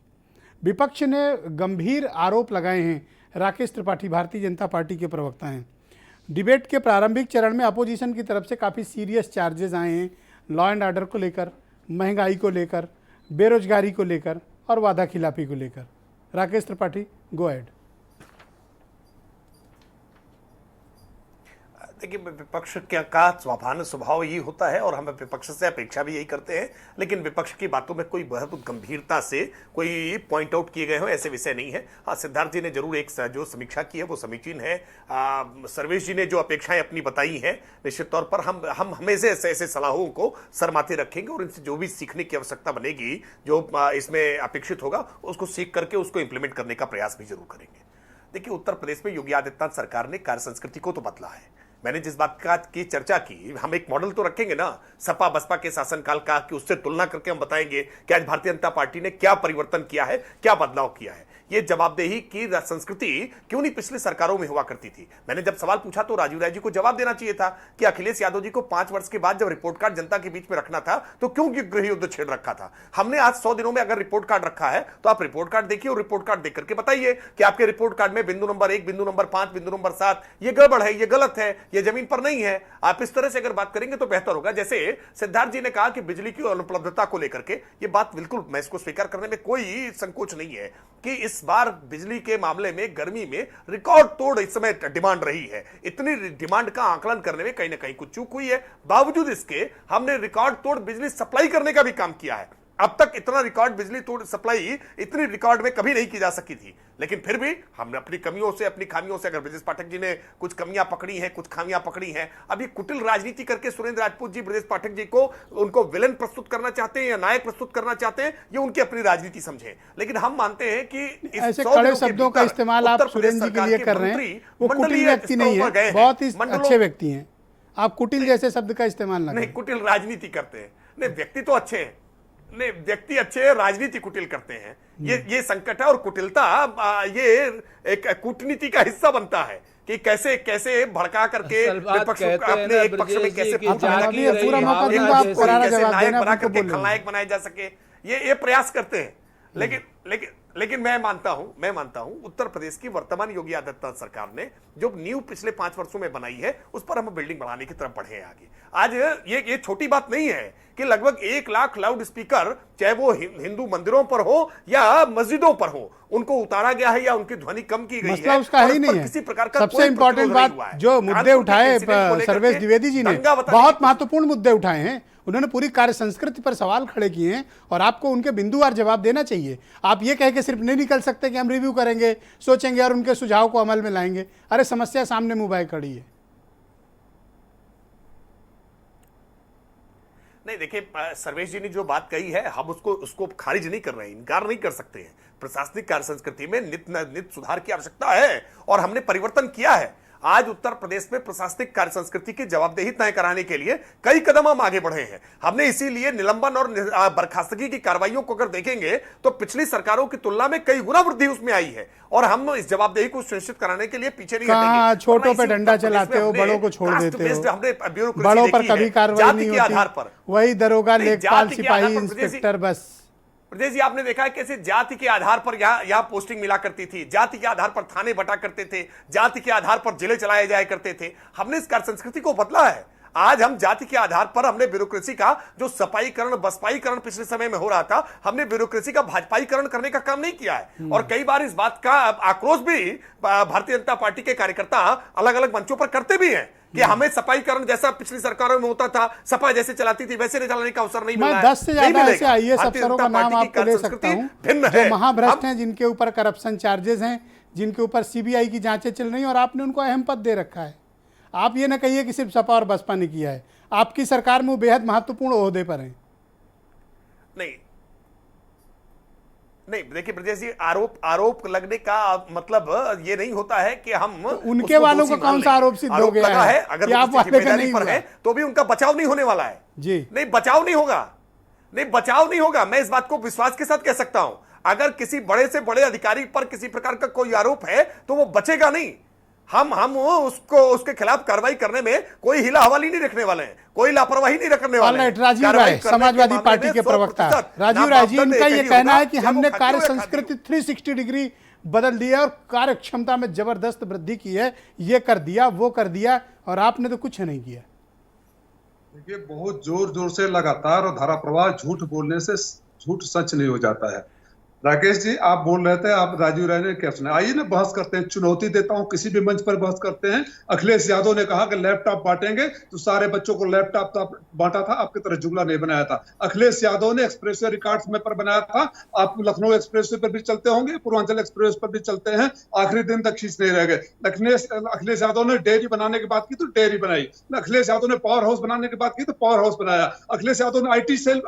विपक्ष ने गंभीर आरोप लगाए हैं। राकेश त्रिपाठी भारतीय जनता पार्टी के प्रवक्ता हैं। डिबेट के प्रारंभिक चरण में अपोजिशन की तरफ से काफ़ी सीरियस चार्जेस आए हैं, लॉ एंड ऑर्डर को लेकर, महंगाई को लेकर, बेरोजगारी को लेकर और वादा खिलाफी को लेकर। Rakesh Tripathi, go ahead. देखिए, विपक्ष का स्वाभाविक स्वभाव यही होता है और हम विपक्ष से अपेक्षा भी यही करते हैं, लेकिन विपक्ष की बातों में कोई बहुत गंभीरता से कोई पॉइंट आउट किए गए हो ऐसे विषय नहीं है। हाँ, सिद्धार्थ जी ने जरूर एक जो समीक्षा की है वो समीचीन है। सर्वेश जी ने जो अपेक्षाएं अपनी बताई हैं, निश्चित तौर पर हम हमेशा ऐसे सलाहों को सरमाते रखेंगे और इनसे जो भी सीखने की आवश्यकता बनेगी, जो इसमें अपेक्षित होगा, उसको सीख करके उसको इंप्लीमेंट करने का प्रयास भी जरूर करेंगे। देखिए, उत्तर प्रदेश में योगी आदित्यनाथ सरकार ने कार्य संस्कृति को तो बदला है। मैंने जिस बात की चर्चा की, हम एक मॉडल तो रखेंगे ना सपा बसपा के शासनकाल का, कि उससे तुलना करके हम बताएंगे कि आज भारतीय जनता पार्टी ने क्या परिवर्तन किया है, क्या बदलाव किया है। ये जवाबदेही की संस्कृति क्यों नहीं पिछली सरकारों में हुआ करती थी। मैंने जब सवाल पूछा तो राजीव राय जी को जवाब देना चाहिए था कि अखिलेश यादव जी को 5 वर्ष के बाद जब रिपोर्ट कार्ड जनता के बीच में रखना था तो क्यों गृह युद्ध छेड़ रखा था। हमने आज 100 दिनों में अगर रिपोर्ट कार्ड रखा है तो आप रिपोर्ट कार्ड देखिए और रिपोर्ट कार्ड देख करके बताइए कि आपके रिपोर्ट कार्ड में बिंदु नंबर 1, बिंदु नंबर 5, बिंदु नंबर 7 ये गड़बड़ है, ये गलत है, ये जमीन पर नहीं है। आप इस तरह से अगर बात करेंगे तो बेहतर होगा। जैसे सिद्धार्थ जी ने कहा कि बिजली की अनुपलब्धता को लेकर के, ये बात बिल्कुल मैं इसको स्वीकार करने में कोई संकोच नहीं है कि इस बार बिजली के मामले में गर्मी में रिकॉर्ड तोड़ इस समय डिमांड रही है। इतनी डिमांड का आकलन करने में कहीं ना कहीं कुछ चूक हुई है। बावजूद इसके हमने रिकॉर्ड तोड़ बिजली सप्लाई करने का भी काम किया है। अब तक इतना रिकॉर्ड बिजली तोड़ सप्लाई इतनी रिकॉर्ड में कभी नहीं की जा सकी थी, लेकिन फिर भी हमने अपनी कमियों से, अपनी खामियों से, अगर ब्रजेश पाठक जी ने कुछ कमियां पकड़ी हैं, कुछ खामियां पकड़ी हैं, अब ये कुटिल राजनीति करके सुरेंद्र राजपूत जी ब्रजेश पाठक जी को उनको विलन प्रस्तुत करना चाहते हैं या नायक प्रस्तुत करना चाहते हैं, ये उनकी अपनी राजनीति समझे। लेकिन हम मानते हैं कि ऐसे कड़े शब्दों का इस्तेमाल आप सुरेंद्र जी के लिए कर रहे हैं। वो कुटिल व्यक्ति नहीं है, बहुत ही अच्छे व्यक्ति हैं। आप कुटिल जैसे शब्द का इस्तेमाल नहीं, कुटिल राजनीति करते हैं। नहीं, व्यक्ति तो अच्छे हैं, नहीं व्यक्ति अच्छे, राजनीति कुटिल करते हैं। ये संकट है और कुटिलता ये एक कूटनीति का हिस्सा बनता है कि कैसे कैसे भड़का करके विपक्ष को अपने एक पक्ष में कैसे नायक बना करके खलनायक बनाया जा सके, ये प्रयास करते हैं। लेकिन मैं मानता हूं उत्तर प्रदेश की वर्तमान योगी आदित्यनाथ सरकार ने जो नींव पिछले 5 वर्षों में बनाई है उस पर हम बिल्डिंग बढ़ाने की तरफ बढ़े हैं आगे। आज ये छोटी बात नहीं है कि लगभग 1 लाख लाउड स्पीकर, चाहे वो हिंदू मंदिरों पर हो या मस्जिदों पर हो, उनको उतारा गया है या उनकी ध्वनि कम की गई है। मसला उसका ही नहीं है। किसी प्रकार का सबसे इंपॉर्टेंट बात जो मुद्दे उठाए सर्वेश द्विवेदी जी ने, बहुत महत्वपूर्ण मुद्दे उठाए हैं। उन्होंने पूरी कार्य संस्कृति पर सवाल खड़े किए हैं और आपको उनके बिंदुवार जवाब देना चाहिए। आप ये कह के सिर्फ नहीं निकल सकते कि हम रिव्यू करेंगे, सोचेंगे और उनके सुझाव को अमल में लाएंगे। अरे समस्या सामने मुंह बाय खड़ी है। नहीं, देखिए, सर्वेश जी ने जो बात कही है हम उसको खारिज नहीं कर रहे हैं, इनकार नहीं कर सकते हैं। प्रशासनिक कार्य संस्कृति में नित्य सुधार की आवश्यकता है और हमने परिवर्तन किया है। आज उत्तर प्रदेश में प्रशासनिक कार्य संस्कृति की जवाबदेही तय कराने के लिए कई कदम हम आगे बढ़े हैं। हमने इसीलिए निलंबन और बर्खास्तगी की कार्रवाइयों को अगर देखेंगे तो पिछली सरकारों की तुलना में कई गुना वृद्धि उसमें आई है और हम इस जवाबदेही को सुनिश्चित कराने के लिए पीछे नहीं हटेंगे। छोटों पे डंडा चलाते हो, बड़ों को छोड़ देते हो, बड़ों पर कभी कार्रवाई नहीं होती, वही दरोगा, लेखपाल, सिपाही, इंस्पेक्टर, बस। प्रदेश जी, आपने देखा है कैसे जाति के आधार पर यहाँ पोस्टिंग मिला करती थी, जाति के आधार पर थाने बटा करते थे, जाति के आधार पर जिले चलाए जाया करते थे। हमने इस कार्य संस्कृति को बदला है। आज हम जाति के आधार पर हमने ब्यूरोक्रेसी का जो सफाईकरण बसपाईकरण पिछले समय में हो रहा था, हमने ब्यूरोक्रेसी का भाजपाईकरण करने का काम नहीं किया है। और कई बार इस बात का आक्रोश भी भारतीय जनता पार्टी के कार्यकर्ता अलग अलग मंचों पर करते भी हैं कि हमें सफाईकरण जैसा पिछली सरकारों में होता था, सपा जैसे चलाती थी वैसे नहीं चलाने का अवसर नहीं मिला है। 10 से ज्यादा ऐसे आईएएस अफसरों का नाम आपको ले सकता हूं जो महाभ्रष्ट हैं, जिनके ऊपर करप्शन चार्जेस हैं, जिनके ऊपर सीबीआई की जांचें चल रही हैं और आपने उनको अहम पद दे रखा है। आप ये ना कहिए कि सिर्फ सपा और बसपा ने किया है, आपकी सरकार में वो बेहद महत्वपूर्ण ओहदे पर हैं। नहीं, देखिए ब्रजेश जी, आरोप लगने का मतलब ये नहीं होता है कि हम तो उनके वालों को कौन सा आरोप सिद्ध हो गया है अगर कि आप जिम्मेदारी पर है तो भी उनका बचाव नहीं होने वाला है जी। नहीं, बचाव नहीं होगा। मैं इस बात को विश्वास के साथ कह सकता हूं, अगर किसी बड़े से बड़े अधिकारी पर किसी प्रकार का कोई आरोप है तो वो बचेगा नहीं। हम उसके खिलाफ कार्रवाई करने में कोई हिला हवाली नहीं रखने वाले हैं, कोई लापरवाही नहीं रखने वाले हैं। राजीव राय, समाजवादी पार्टी के प्रवक्ता राजीव राय जी, उनका ये कहना है कि हमने कार्य संस्कृति 360 डिग्री बदल दिया और कार्य क्षमता में जबरदस्त वृद्धि की है, ये कर दिया वो कर दिया, और आपने तो कुछ नहीं किया। देखिए, बहुत जोर जोर से लगातार और धारा प्रवाह झूठ बोलने से झूठ सच नहीं हो जाता है। राकेश जी, आप बोल रहे थे, आप राजीव राय ने क्या सुना, आइए ना बहस करते हैं, चुनौती देता हूं, किसी भी मंच पर बहस करते हैं। अखिलेश यादव ने कहा कि लैपटॉप बांटेंगे, तो सारे बच्चों को लैपटॉप बांटा था, आपकी तरह जुमला नहीं बनाया था। अखिलेश यादव ने एक्सप्रेसवे रिकॉर्ड्स में पर बनाया था, आप लखनऊ एक्सप्रेसवे पर भी चलते होंगे, पूर्वांचल एक्सप्रेस पर भी चलते हैं, आखिरी दिन तक खींच नहीं रह गए। अखिलेश यादव ने डेयरी बनाने की बात की तो डेयरी बनाई, अखिलेश यादव ने पावर हाउस बनाने की बात की तो पावर हाउस बनाया, अखिलेश यादव ने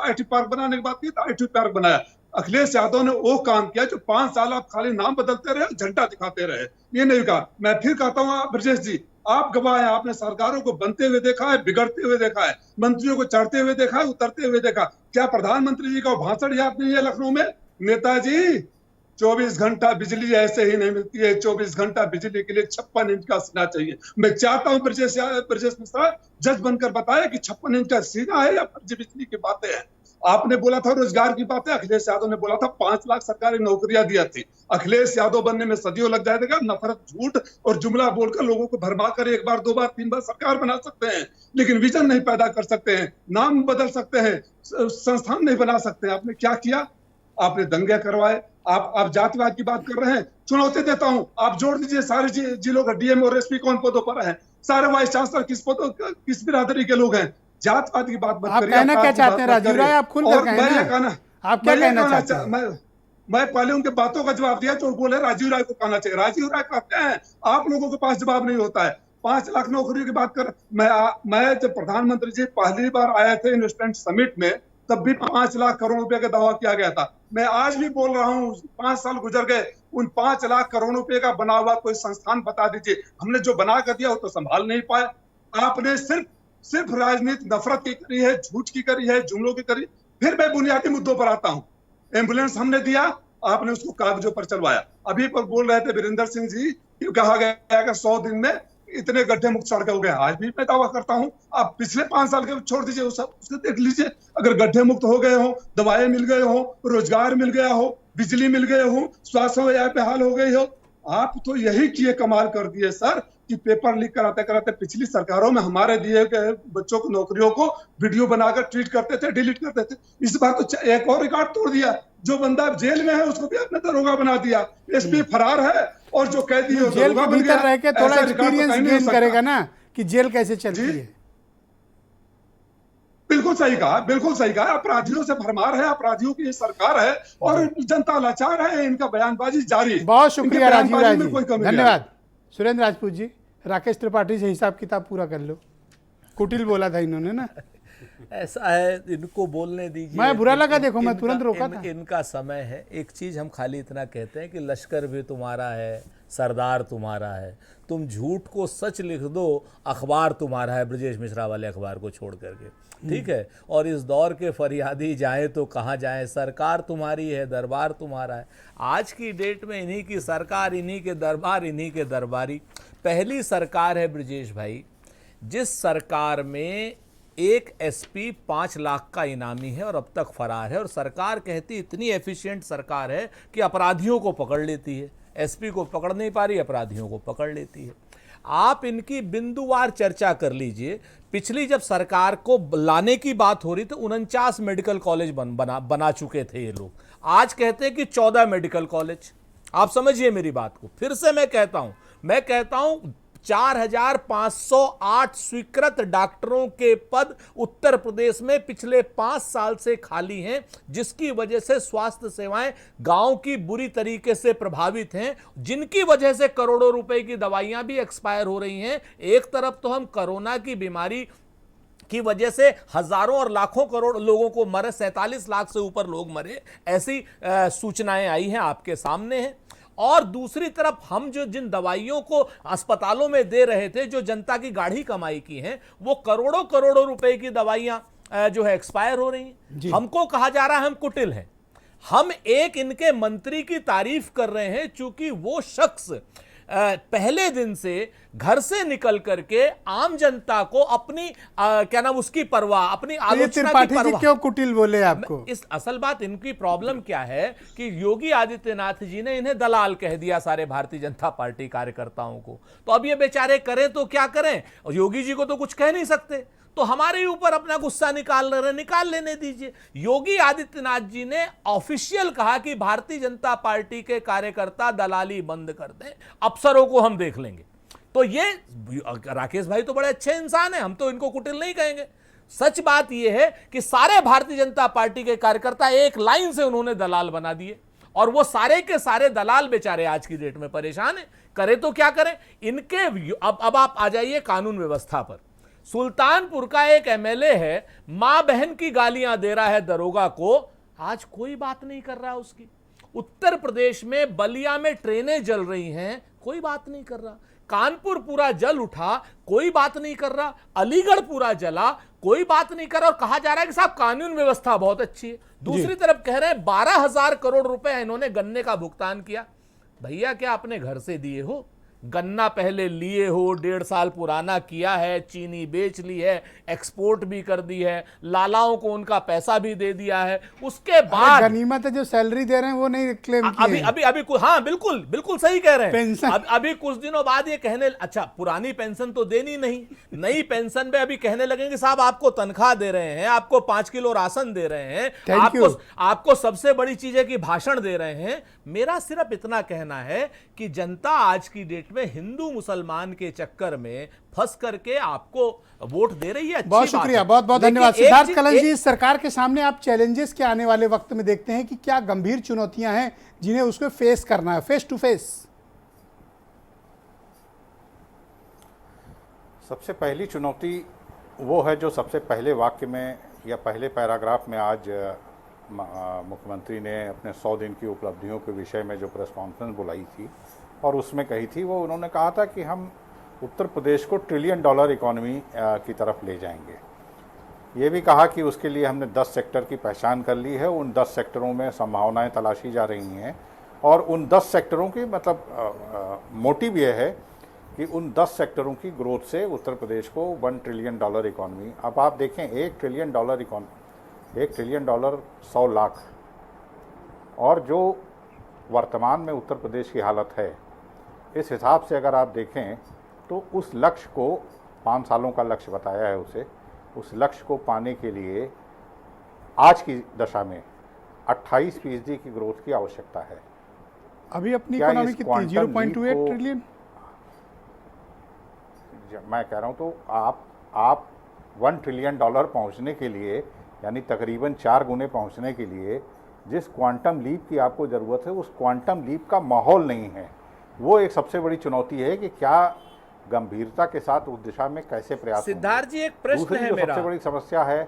IT पार्क बनाने की बात की तो IT पार्क बनाया। अखिलेश यादव ने वो काम किया जो 5 साल आप खाली नाम बदलते रहे, झंडा दिखाते रहे। ये नहीं कहा। मैं फिर कहता हूँ, ब्रजेश जी, आप गवाह हैं, आपने सरकारों को बनते हुए देखा है, बिगड़ते हुए देखा है, मंत्रियों को चढ़ते हुए देखा है, उतरते हुए देखा। क्या प्रधानमंत्री जी का भाषण याद नहीं है लखनऊ में? नेताजी, 24 घंटा बिजली ऐसे ही नहीं मिलती है, 24 घंटा बिजली के लिए 56 इंच का सीना चाहिए। मैं चाहता हूं ब्रजेश मिश्रा जज बनकर बताए कि 56 इंच का सीना है या फर्जी बिजली की बातें हैं। आपने बोला था रोजगार की बातें, अखिलेश यादव ने बोला था 5 लाख सरकारी नौकरियां दिया थी। अखिलेश यादव बनने में सदियों लग जाएगा। नफरत, झूठ और जुमला बोलकर लोगों को भरमा कर 1 बार 2 बार 3 बार सरकार बना सकते हैं, लेकिन विजन नहीं पैदा कर सकते हैं, नाम बदल सकते हैं, संस्थान नहीं बना सकते। आपने क्या किया? आपने दंगे करवाए। आप जातिवाद की बात कर रहे हैं, चुनौती देता हूं, आप जोड़ दीजिए सारे जिलों का डीएम और एसपी कौन पदों पर है, सारे वाइस चांसलर किस बिरादरी के लोग हैं। जातवाद की बात मत आप करिए। कहना क्या चाहते हैं राजीव राय? आप खुल कर कहें ना, आप क्या कहना चाहते हैं? मैं पहले उनके बातों का जवाब दिया जो बोले राजीव राय को कहना चाहिए। राजीव राय कहते हैं आप लोगों के पास जवाब नहीं होता है। 5 लाख नौकरियों की बात कर, मैं जब प्रधानमंत्री जी पहली बार आए थे इन्वेस्टमेंट समिट में, तब भी 5 लाख करोड़ रुपए का दावा किया गया था। मैं आज भी बोल रहा हूँ, 5 साल गुजर गए, उन 5 लाख करोड़ रुपए का बना हुआ कोई संस्थान बता दीजिए। हमने जो बना कर दिया वो तो संभाल नहीं पाए। आपने सिर्फ राजनीति नफरत की करी है, झूठ की करी है, जुमलों की करी। फिर मैं बुनियादी मुद्दों पर आता हूँ। एम्बुलेंस हमने दिया, आपने उसको कागजों पर चलवाया। अभी पर बोल रहे थे वीरेंद्र सिंह जी, कहा गया कि 100 दिन में इतने गड्ढे मुक्त सड़कें हो गए। आज भी मैं दावा करता हूं, आप पिछले 5 साल के छोड़ दीजिए, उसको देख लीजिए। अगर गड्ढे मुक्त हो गए हो, दवाएं मिल गए हो, रोजगार मिल गया हो, बिजली मिल गए हो, स्वास्थ्य सेवाएं बहाल हो गई हो, आप तो यही किए, कमाल कर दिए सर कि पेपर लीक कराते कराते पिछली सरकारों में हमारे दिए गए बच्चों को नौकरियों को वीडियो बनाकर ट्वीट करते थे, डिलीट करते थे। इस बार तो एक और रिकॉर्ड तोड़ दिया, जो बंदा जेल में है उसको भी आपने दरोगा बना दिया। एसपी फरार है और जो कैदी है जेल के भीतर रह के थोड़ा एक्सपीरियंस गेन करेगा ना कि जेल कैसे चलती है। बिल्कुल सही कहा, बिल्कुल सही कहा। अपराधियों से भरमार है, अपराधियों की सरकार है और जनता लाचार है। इनका बयानबाजी जारी। बहुत शुक्रिया राजीव राय जी, धन्यवाद। सुरेंद्र राजपूत जी, राकेश त्रिपाठी से हिसाब किताब पूरा कर लो। कुटिल बोला था इन्होंने ना, ऐसा है, इनको बोलने दीजिए। मैं बुरा लगा, देखो मैं तुरंत रोका था। इनका समय है। एक चीज हम खाली इतना कहते हैं कि लश्कर भी तुम्हारा है, सरदार तुम्हारा है, तुम झूठ को सच लिख दो, अखबार तुम्हारा है, ब्रजेश मिश्रा वाले अखबार को छोड़ करके, ठीक है। और इस दौर के फरियादी जाए तो कहाँ जाए, सरकार तुम्हारी है, दरबार तुम्हारा है। आज की डेट में इन्हीं की सरकार, इन्हीं के दरबार, इन्हीं के दरबारी। पहली सरकार है ब्रजेश भाई जिस सरकार में एक एसपी 5 लाख का इनामी है और अब तक फरार है, और सरकार कहती इतनी एफिशिएंट सरकार है कि अपराधियों को पकड़ लेती है। एसपी को पकड़ नहीं पा रही, अपराधियों को पकड़ लेती है। आप इनकी बिंदुवार चर्चा कर लीजिए। पिछली जब सरकार को लाने की बात हो रही तो 49 मेडिकल कॉलेज बना चुके थे ये लोग। आज कहते हैं कि 14 मेडिकल कॉलेज। आप समझिए मेरी बात को। फिर से मैं कहता हूं 4508 स्वीकृत डॉक्टरों के पद उत्तर प्रदेश में पिछले 5 साल से खाली हैं, जिसकी वजह से स्वास्थ्य सेवाएं गांव की बुरी तरीके से प्रभावित हैं, जिनकी वजह से करोड़ों रुपए की दवाइयां भी एक्सपायर हो रही हैं। एक तरफ तो हम कोरोना की बीमारी की वजह से हजारों और लाखों करोड़ लोगों को मरे, 47 लाख से ऊपर लोग मरे, ऐसी सूचनाएं आई हैं, आपके सामने हैं। और दूसरी तरफ हम जो जिन दवाइयों को अस्पतालों में दे रहे थे, जो जनता की गाढ़ी कमाई की हैं, वो करोड़ों करोड़ों रुपए की दवाइयां जो है एक्सपायर हो रही हैं। हमको कहा जा रहा है हम कुटिल हैं। हम एक इनके मंत्री की तारीफ कर रहे हैं, चूंकि वो शख्स पहले दिन से घर से निकल करके आम जनता को अपनी क्या नाम उसकी परवाह, अपनी तो ये आलोचना की त्रिपाठी जी परवाह। क्यों कुटिल बोले आपको? इस असल बात इनकी प्रॉब्लम क्या है कि योगी आदित्यनाथ जी ने इन्हें दलाल कह दिया सारे भारतीय जनता पार्टी कार्यकर्ताओं को। तो अब ये बेचारे करें तो क्या करें, और योगी जी को तो कुछ कह नहीं सकते, तो हमारे ऊपर अपना गुस्सा निकाल रहे, निकाल लेने दीजिए। योगी आदित्यनाथ जी ने ऑफिशियल कहा कि भारतीय जनता पार्टी के कार्यकर्ता दलाली बंद कर दें, अफसरों को हम देख लेंगे। तो ये राकेश भाई तो बड़े अच्छे इंसान हैं, हम तो इनको कुटिल नहीं कहेंगे। सच बात यह है कि सारे भारतीय जनता पार्टी के कार्यकर्ता एक लाइन से उन्होंने दलाल बना दिए, और वो सारे के सारे दलाल बेचारे आज की डेट में परेशान हैं। करें तो क्या करें इनके। अब आप आ जाइए कानून व्यवस्था पर। सुल्तानपुर का एक एमएलए है, मां बहन की गालियां दे रहा है दरोगा को, आज कोई बात नहीं कर रहा उसकी। उत्तर प्रदेश में बलिया में ट्रेनें जल रही हैं, कोई बात नहीं कर रहा। कानपुर पूरा जल उठा, कोई बात नहीं कर रहा। अलीगढ़ पूरा जला, कोई बात नहीं कर रहा। और कहा जा रहा है कि साहब कानून व्यवस्था बहुत अच्छी है। दूसरी तरफ कह रहे हैं 12,000 करोड़ रुपए इन्होंने गन्ने का भुगतान किया। भैया क्या अपने घर से दिए हो? गन्ना पहले लिए हो, 1.5 साल पुराना किया है, चीनी बेच ली है, एक्सपोर्ट भी कर दी है, लालाओं को उनका पैसा भी दे दिया है। उसके बाद गनीमत है जो सैलरी दे रहे हैं वो नहीं क्लेम अभी अभी अभी हाँ बिल्कुल बिल्कुल सही कह रहे हैं। पेंशन अभी कुछ दिनों बाद ये कहने, अच्छा पुरानी पेंशन तो देनी नहीं, नई पेंशन पे अभी कहने लगेंगे साहब आपको तनख्वाह दे रहे हैं, आपको 5 किलो राशन दे रहे हैं, आपको सबसे बड़ी चीज है कि भाषण दे रहे हैं। मेरा सिर्फ इतना कहना है कि जनता आज की डेट में हिंदू मुसलमान के चक्कर में फंस करके आपको वोट दे रही है। बहुत शुक्रिया, बहुत बहुत धन्यवाद। सिद्धार्थ कलश जी, इस सरकार के सामने आप चैलेंजेस के आने वाले वक्त में देखते हैं कि क्या गंभीर चुनौतियां हैं जिन्हें उसको फेस करना है, फेस टू फेस? सबसे पहली चुनौती वो है जो सबसे पहले वाक्य में या पहले पैराग्राफ में आज मुख्यमंत्री ने अपने 100 दिन की उपलब्धियों के विषय में जो प्रेस कॉन्फ्रेंस बुलाई थी और उसमें कही थी, वो उन्होंने कहा था कि हम उत्तर प्रदेश को $1 ट्रिलियन इकोनॉमी की तरफ ले जाएंगे। ये भी कहा कि उसके लिए हमने 10 सेक्टर की पहचान कर ली है, उन 10 सेक्टरों में संभावनाएं तलाशी जा रही हैं और उन 10 सेक्टरों की मतलब मोटिव ये है कि उन 10 सेक्टरों की ग्रोथ से उत्तर प्रदेश को $1 ट्रिलियन इकोनॉमी। अब आप देखें $1 ट्रिलियन इकोनॉमी, $1 ट्रिलियन 100 लाख, और जो वर्तमान में उत्तर प्रदेश की हालत है इस हिसाब से अगर आप देखें तो उस लक्ष्य को 5 सालों का लक्ष्य बताया है उसे, उस लक्ष्य को पाने के लिए आज की दशा में 28% की ग्रोथ की आवश्यकता है। अभी अपनी इकोनॉमी कितनी? 0.28 ट्रिलियन। मैं कह रहा हूं तो आप $1 ट्रिलियन पहुंचने के लिए यानी तकरीबन 4 गुने पहुंचने के लिए जिस क्वांटम लीप की आपको ज़रूरत है उस क्वांटम लीप का माहौल नहीं है। वो एक सबसे बड़ी चुनौती है कि क्या गंभीरता के साथ उस दिशा में कैसे प्रयास। सिद्धार्थ जी एक प्रश्न है मेरा, सबसे बड़ी समस्या है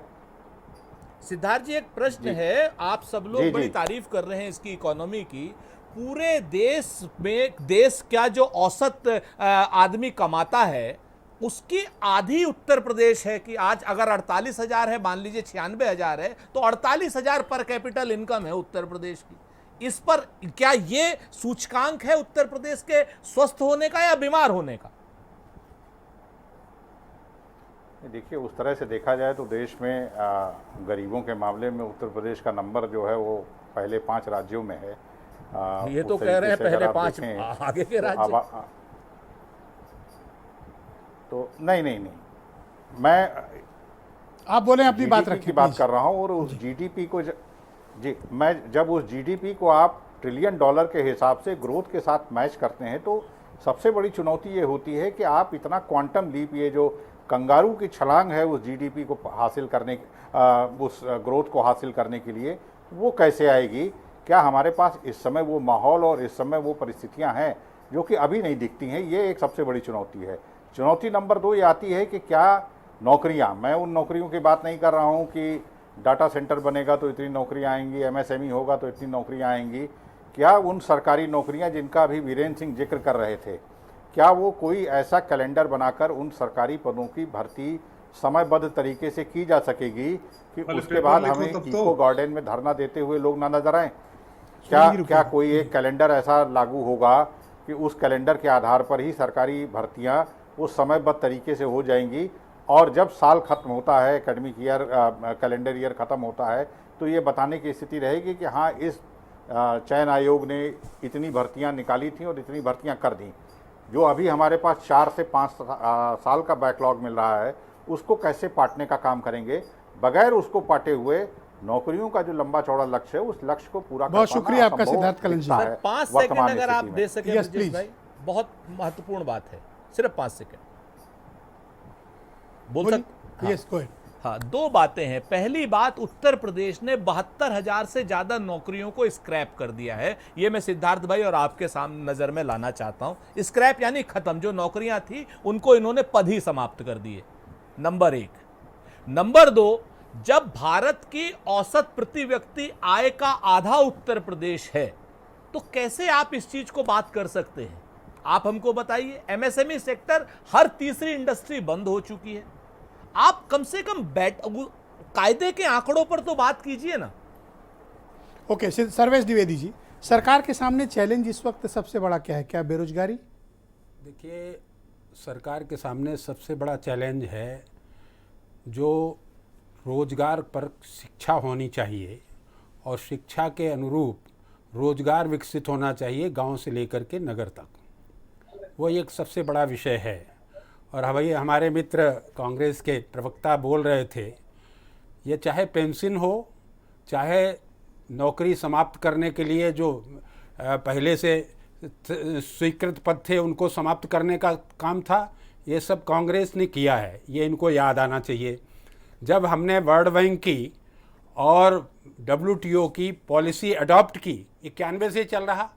सिद्धार्थ जी एक प्रश्न है, आप सब लोग बड़ी तारीफ कर रहे हैं इसकी इकोनॉमी की, पूरे देश में देश क्या जो औसत आदमी कमाता है उसकी आधी उत्तर प्रदेश है कि आज अगर 48,000 है, मान लीजिए 96,000 है, तो 48,000 पर कैपिटल इनकम है उत्तर प्रदेश की। इस पर क्या ये सूचकांक है उत्तर प्रदेश के स्वस्थ होने का या बीमार होने का? देखिए उस तरह से देखा जाए तो देश में गरीबों के मामले में उत्तर प्रदेश का नंबर जो है वो पहले 5 राज्यों में है। ये तो कह रहे हैं पहले 5 आगे के राज्य। तो नहीं, मैं आप बोले अपनी बात रखिए, की बात कर रहा हूं और उस जीडीपी को मैं जब उस जीडीपी को आप $1 ट्रिलियन के हिसाब से ग्रोथ के साथ मैच करते हैं तो सबसे बड़ी चुनौती ये होती है कि आप इतना क्वांटम लीप, ये जो कंगारू की छलांग है उस जीडीपी को हासिल करने, उस ग्रोथ को हासिल करने के लिए, वो कैसे आएगी? क्या हमारे पास इस समय वो माहौल और इस समय वो परिस्थितियां हैं जो कि अभी नहीं दिखती हैं? ये एक सबसे बड़ी चुनौती है। चुनौती नंबर 2 ये आती है कि क्या नौकरियां, मैं उन नौकरियों की बात नहीं कर रहा हूं कि डाटा सेंटर बनेगा तो इतनी नौकरियां आएंगी, एमएसएमई होगा तो इतनी नौकरियां आएंगी। क्या उन सरकारी नौकरियां जिनका अभी वीरेंद्र सिंह जिक्र कर रहे थे, क्या वो कोई ऐसा कैलेंडर बनाकर उन सरकारी पदों की भर्ती समयबद्ध तरीके से की जा सकेगी कि उसके बाद हमें इको गार्डन में धरना देते हुए लोग ना नजर आए? क्या कोई एक कैलेंडर ऐसा लागू होगा कि उस कैलेंडर के आधार पर ही सरकारी भर्तियां वो समयबद्ध तरीके से हो जाएंगी, और जब साल खत्म होता है, एकेडमिक ईयर कैलेंडर ईयर ख़त्म होता है, तो ये बताने की स्थिति रहेगी कि हाँ, इस चयन आयोग ने इतनी भर्तियां निकाली थी और इतनी भर्तियां कर दी। जो अभी हमारे पास 4 से 5 साल का बैकलॉग मिल रहा है, उसको कैसे पाटने का काम करेंगे। बगैर उसको पाटे हुए नौकरियों का जो लंबा चौड़ा लक्ष्य है, उस लक्ष्य को पूरा बहुत कर पाना शुक्रिया आपका असंभव सिद्धार्थ कलन जी। दिखता सर है 5 वर्तमान सेकंड अगर आप स्थिति में। दे सके Yes, ब्रजेश please. भाई, बहुत महत्वपूर्ण बात है, सिर्फ 5 सेकंड बोल बोलिए। सकते। Yes, go ahead. हाँ, 2 बातें हैं। पहली बात, उत्तर प्रदेश ने 72,000 से ज्यादा नौकरियों को स्क्रैप कर दिया है। ये मैं सिद्धार्थ भाई और आपके सामने नजर में लाना चाहता हूं। स्क्रैप यानी खत्म, जो नौकरियां थी उनको इन्होंने पद ही समाप्त कर दिए, नंबर 1। नंबर 2, जब भारत की औसत प्रति व्यक्ति आय का आधा उत्तर प्रदेश है, तो कैसे आप इस चीज को बात कर सकते हैं? आप हमको बताइए। एमएसएमई सेक्टर, हर तीसरी इंडस्ट्री बंद हो चुकी है। आप कम से कम कायदे के आंकड़ों पर तो बात कीजिए ना। ओके, सर्वेश द्विवेदी जी, सरकार के सामने चैलेंज इस वक्त सबसे बड़ा क्या है? क्या बेरोजगारी? देखिए, सरकार के सामने सबसे बड़ा चैलेंज है जो रोजगार पर शिक्षा होनी चाहिए, और शिक्षा के अनुरूप रोजगार विकसित होना चाहिए गांव से लेकर के नगर तक। वो एक सबसे बड़ा विषय है। और हमारे मित्र कांग्रेस के प्रवक्ता बोल रहे थे, ये चाहे पेंशन हो, चाहे नौकरी समाप्त करने के लिए जो पहले से स्वीकृत पद थे उनको समाप्त करने का काम था, ये सब कांग्रेस ने किया है। ये इनको याद आना चाहिए। जब हमने वर्ल्ड बैंक की और WTO की पॉलिसी अडॉप्ट की, 91 से चल रहा,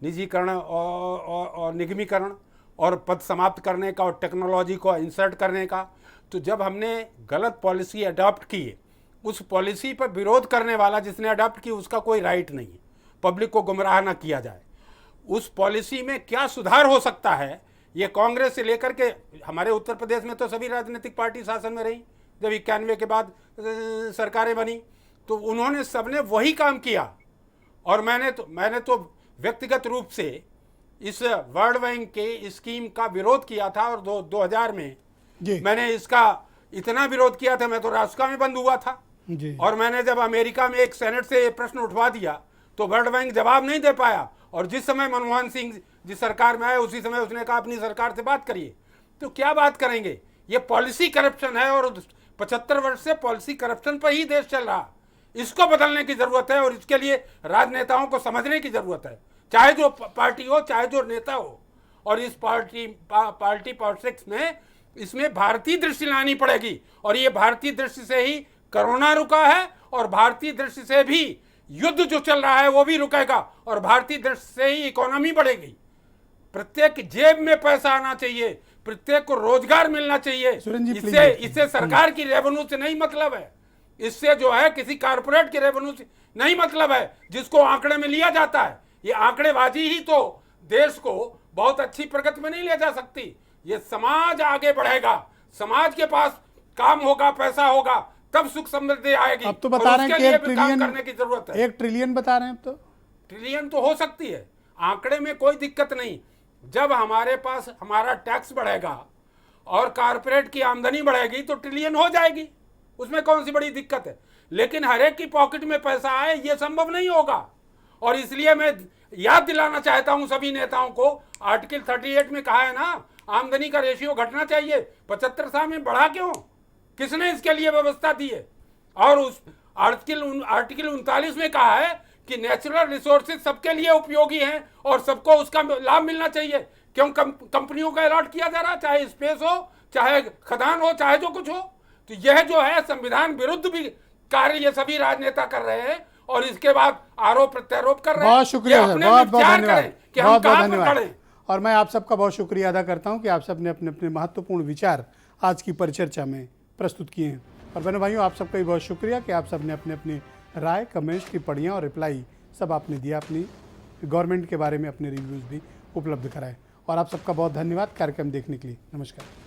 निजीकरण और निगमीकरण और पद समाप्त करने का और टेक्नोलॉजी को इंसर्ट करने का, तो जब हमने गलत पॉलिसी अडॉप्ट की, उस पॉलिसी पर विरोध करने वाला जिसने अडॉप्ट की उसका कोई राइट नहीं है, पब्लिक को गुमराह ना किया जाए। उस पॉलिसी में क्या सुधार हो सकता है, ये कांग्रेस से लेकर के हमारे उत्तर प्रदेश में तो सभी राजनीतिक पार्टी शासन में रही। जब 91 के बाद सरकारें बनी तो उन्होंने सबने वही काम किया। और मैंने तो व्यक्तिगत रूप से इस वर्ल्ड बैंक के स्कीम का विरोध किया था, और 2000 में जी। मैंने इसका इतना विरोध किया था, मैं तो राष्ट्रपति में बंद हुआ था जी। और मैंने जब अमेरिका में एक सेनेट से ये प्रश्न उठवा दिया तो वर्ल्ड बैंक जवाब नहीं दे पाया। और जिस समय मनमोहन सिंह जिस सरकार में आए उसी समय उसने कहा अपनी सरकार से बात करिए। तो क्या बात करेंगे? ये पॉलिसी करप्शन है, और 75 वर्ष से पॉलिसी करप्शन पर ही देश चल रहा। इसको बदलने की जरूरत है, और इसके लिए राजनेताओं को समझने की जरूरत है, चाहे जो पार्टी हो, चाहे जो नेता हो। और इस पार्टी पॉलिटिक्स में इसमें भारतीय दृष्टि लानी पड़ेगी। और ये भारतीय दृष्टि से ही कोरोना रुका है, और भारतीय दृष्टि से भी युद्ध जो चल रहा है वो भी रुकेगा, और भारतीय दृष्टि से ही इकोनॉमी बढ़ेगी। प्रत्येक जेब में पैसा आना चाहिए, प्रत्येक को रोजगार मिलना चाहिए। इससे सरकार की रेवेन्यू से नहीं मतलब है, इससे जो है किसी कारपोरेट के रेवेन्यू से नहीं मतलब है, जिसको आंकड़े में लिया जाता है। ये आंकड़ेबाजी ही तो देश को बहुत अच्छी प्रगति में नहीं ले जा सकती। ये समाज आगे बढ़ेगा, समाज के पास काम होगा, पैसा होगा, तब सुख समृद्धि आएगी। अब तो बता रहे हैं कि 1 ट्रिलियन करने की जरूरत है। 1 ट्रिलियन बता रहे हैं। अब तो ट्रिलियन तो हो सकती है, आंकड़े में कोई दिक्कत नहीं। जब हमारे पास हमारा टैक्स बढ़ेगा और कारपोरेट की आमदनी बढ़ेगी तो ट्रिलियन हो जाएगी, उसमें कौन सी बड़ी दिक्कत है। लेकिन हर एक की पॉकेट में पैसा आए ये संभव नहीं होगा। और इसलिए मैं याद दिलाना चाहता हूं सभी नेताओं को, आर्टिकल 38 में कहा है ना, आमदनी का रेशियो घटना चाहिए। 75 साल में बढ़ा क्यों? किसने इसके लिए व्यवस्था दी है? और उस आर्टिकल 39 में कहा है कि नेचुरल रिसोर्सेज सबके लिए उपयोगी हैं और सबको उसका लाभ मिलना चाहिए। क्यों कंपनियों का अलॉट किया जा रहा, चाहे स्पेस हो, चाहे खदान हो, चाहे जो कुछ हो। तो यह जो है संविधान विरुद्ध भी कार्य ये सभी राजनेता कर रहे हैं, और इसके बाद आरोप प्रत्यारोप कर रहे हैं। बहुत शुक्रिया सर, बहुत बहुत धन्यवाद, कि हम कहां पर खड़े हैं। और मैं आप सबका बहुत शुक्रिया अदा करता हूं कि आप सब ने अपने अपने महत्वपूर्ण विचार आज की परिचर्चा में प्रस्तुत किए हैं। और बहनों भाइयों, आप सबका भी बहुत शुक्रिया कि आप सब ने अपने अपने राय, कमेंट्स, टिप्पणियाँ और रिप्लाई सब आपने दिया, अपनी गवर्नमेंट के बारे में अपने रिव्यूज़ भी उपलब्ध कराए। और आप सबका बहुत धन्यवाद कार्यक्रम देखने के लिए। नमस्कार।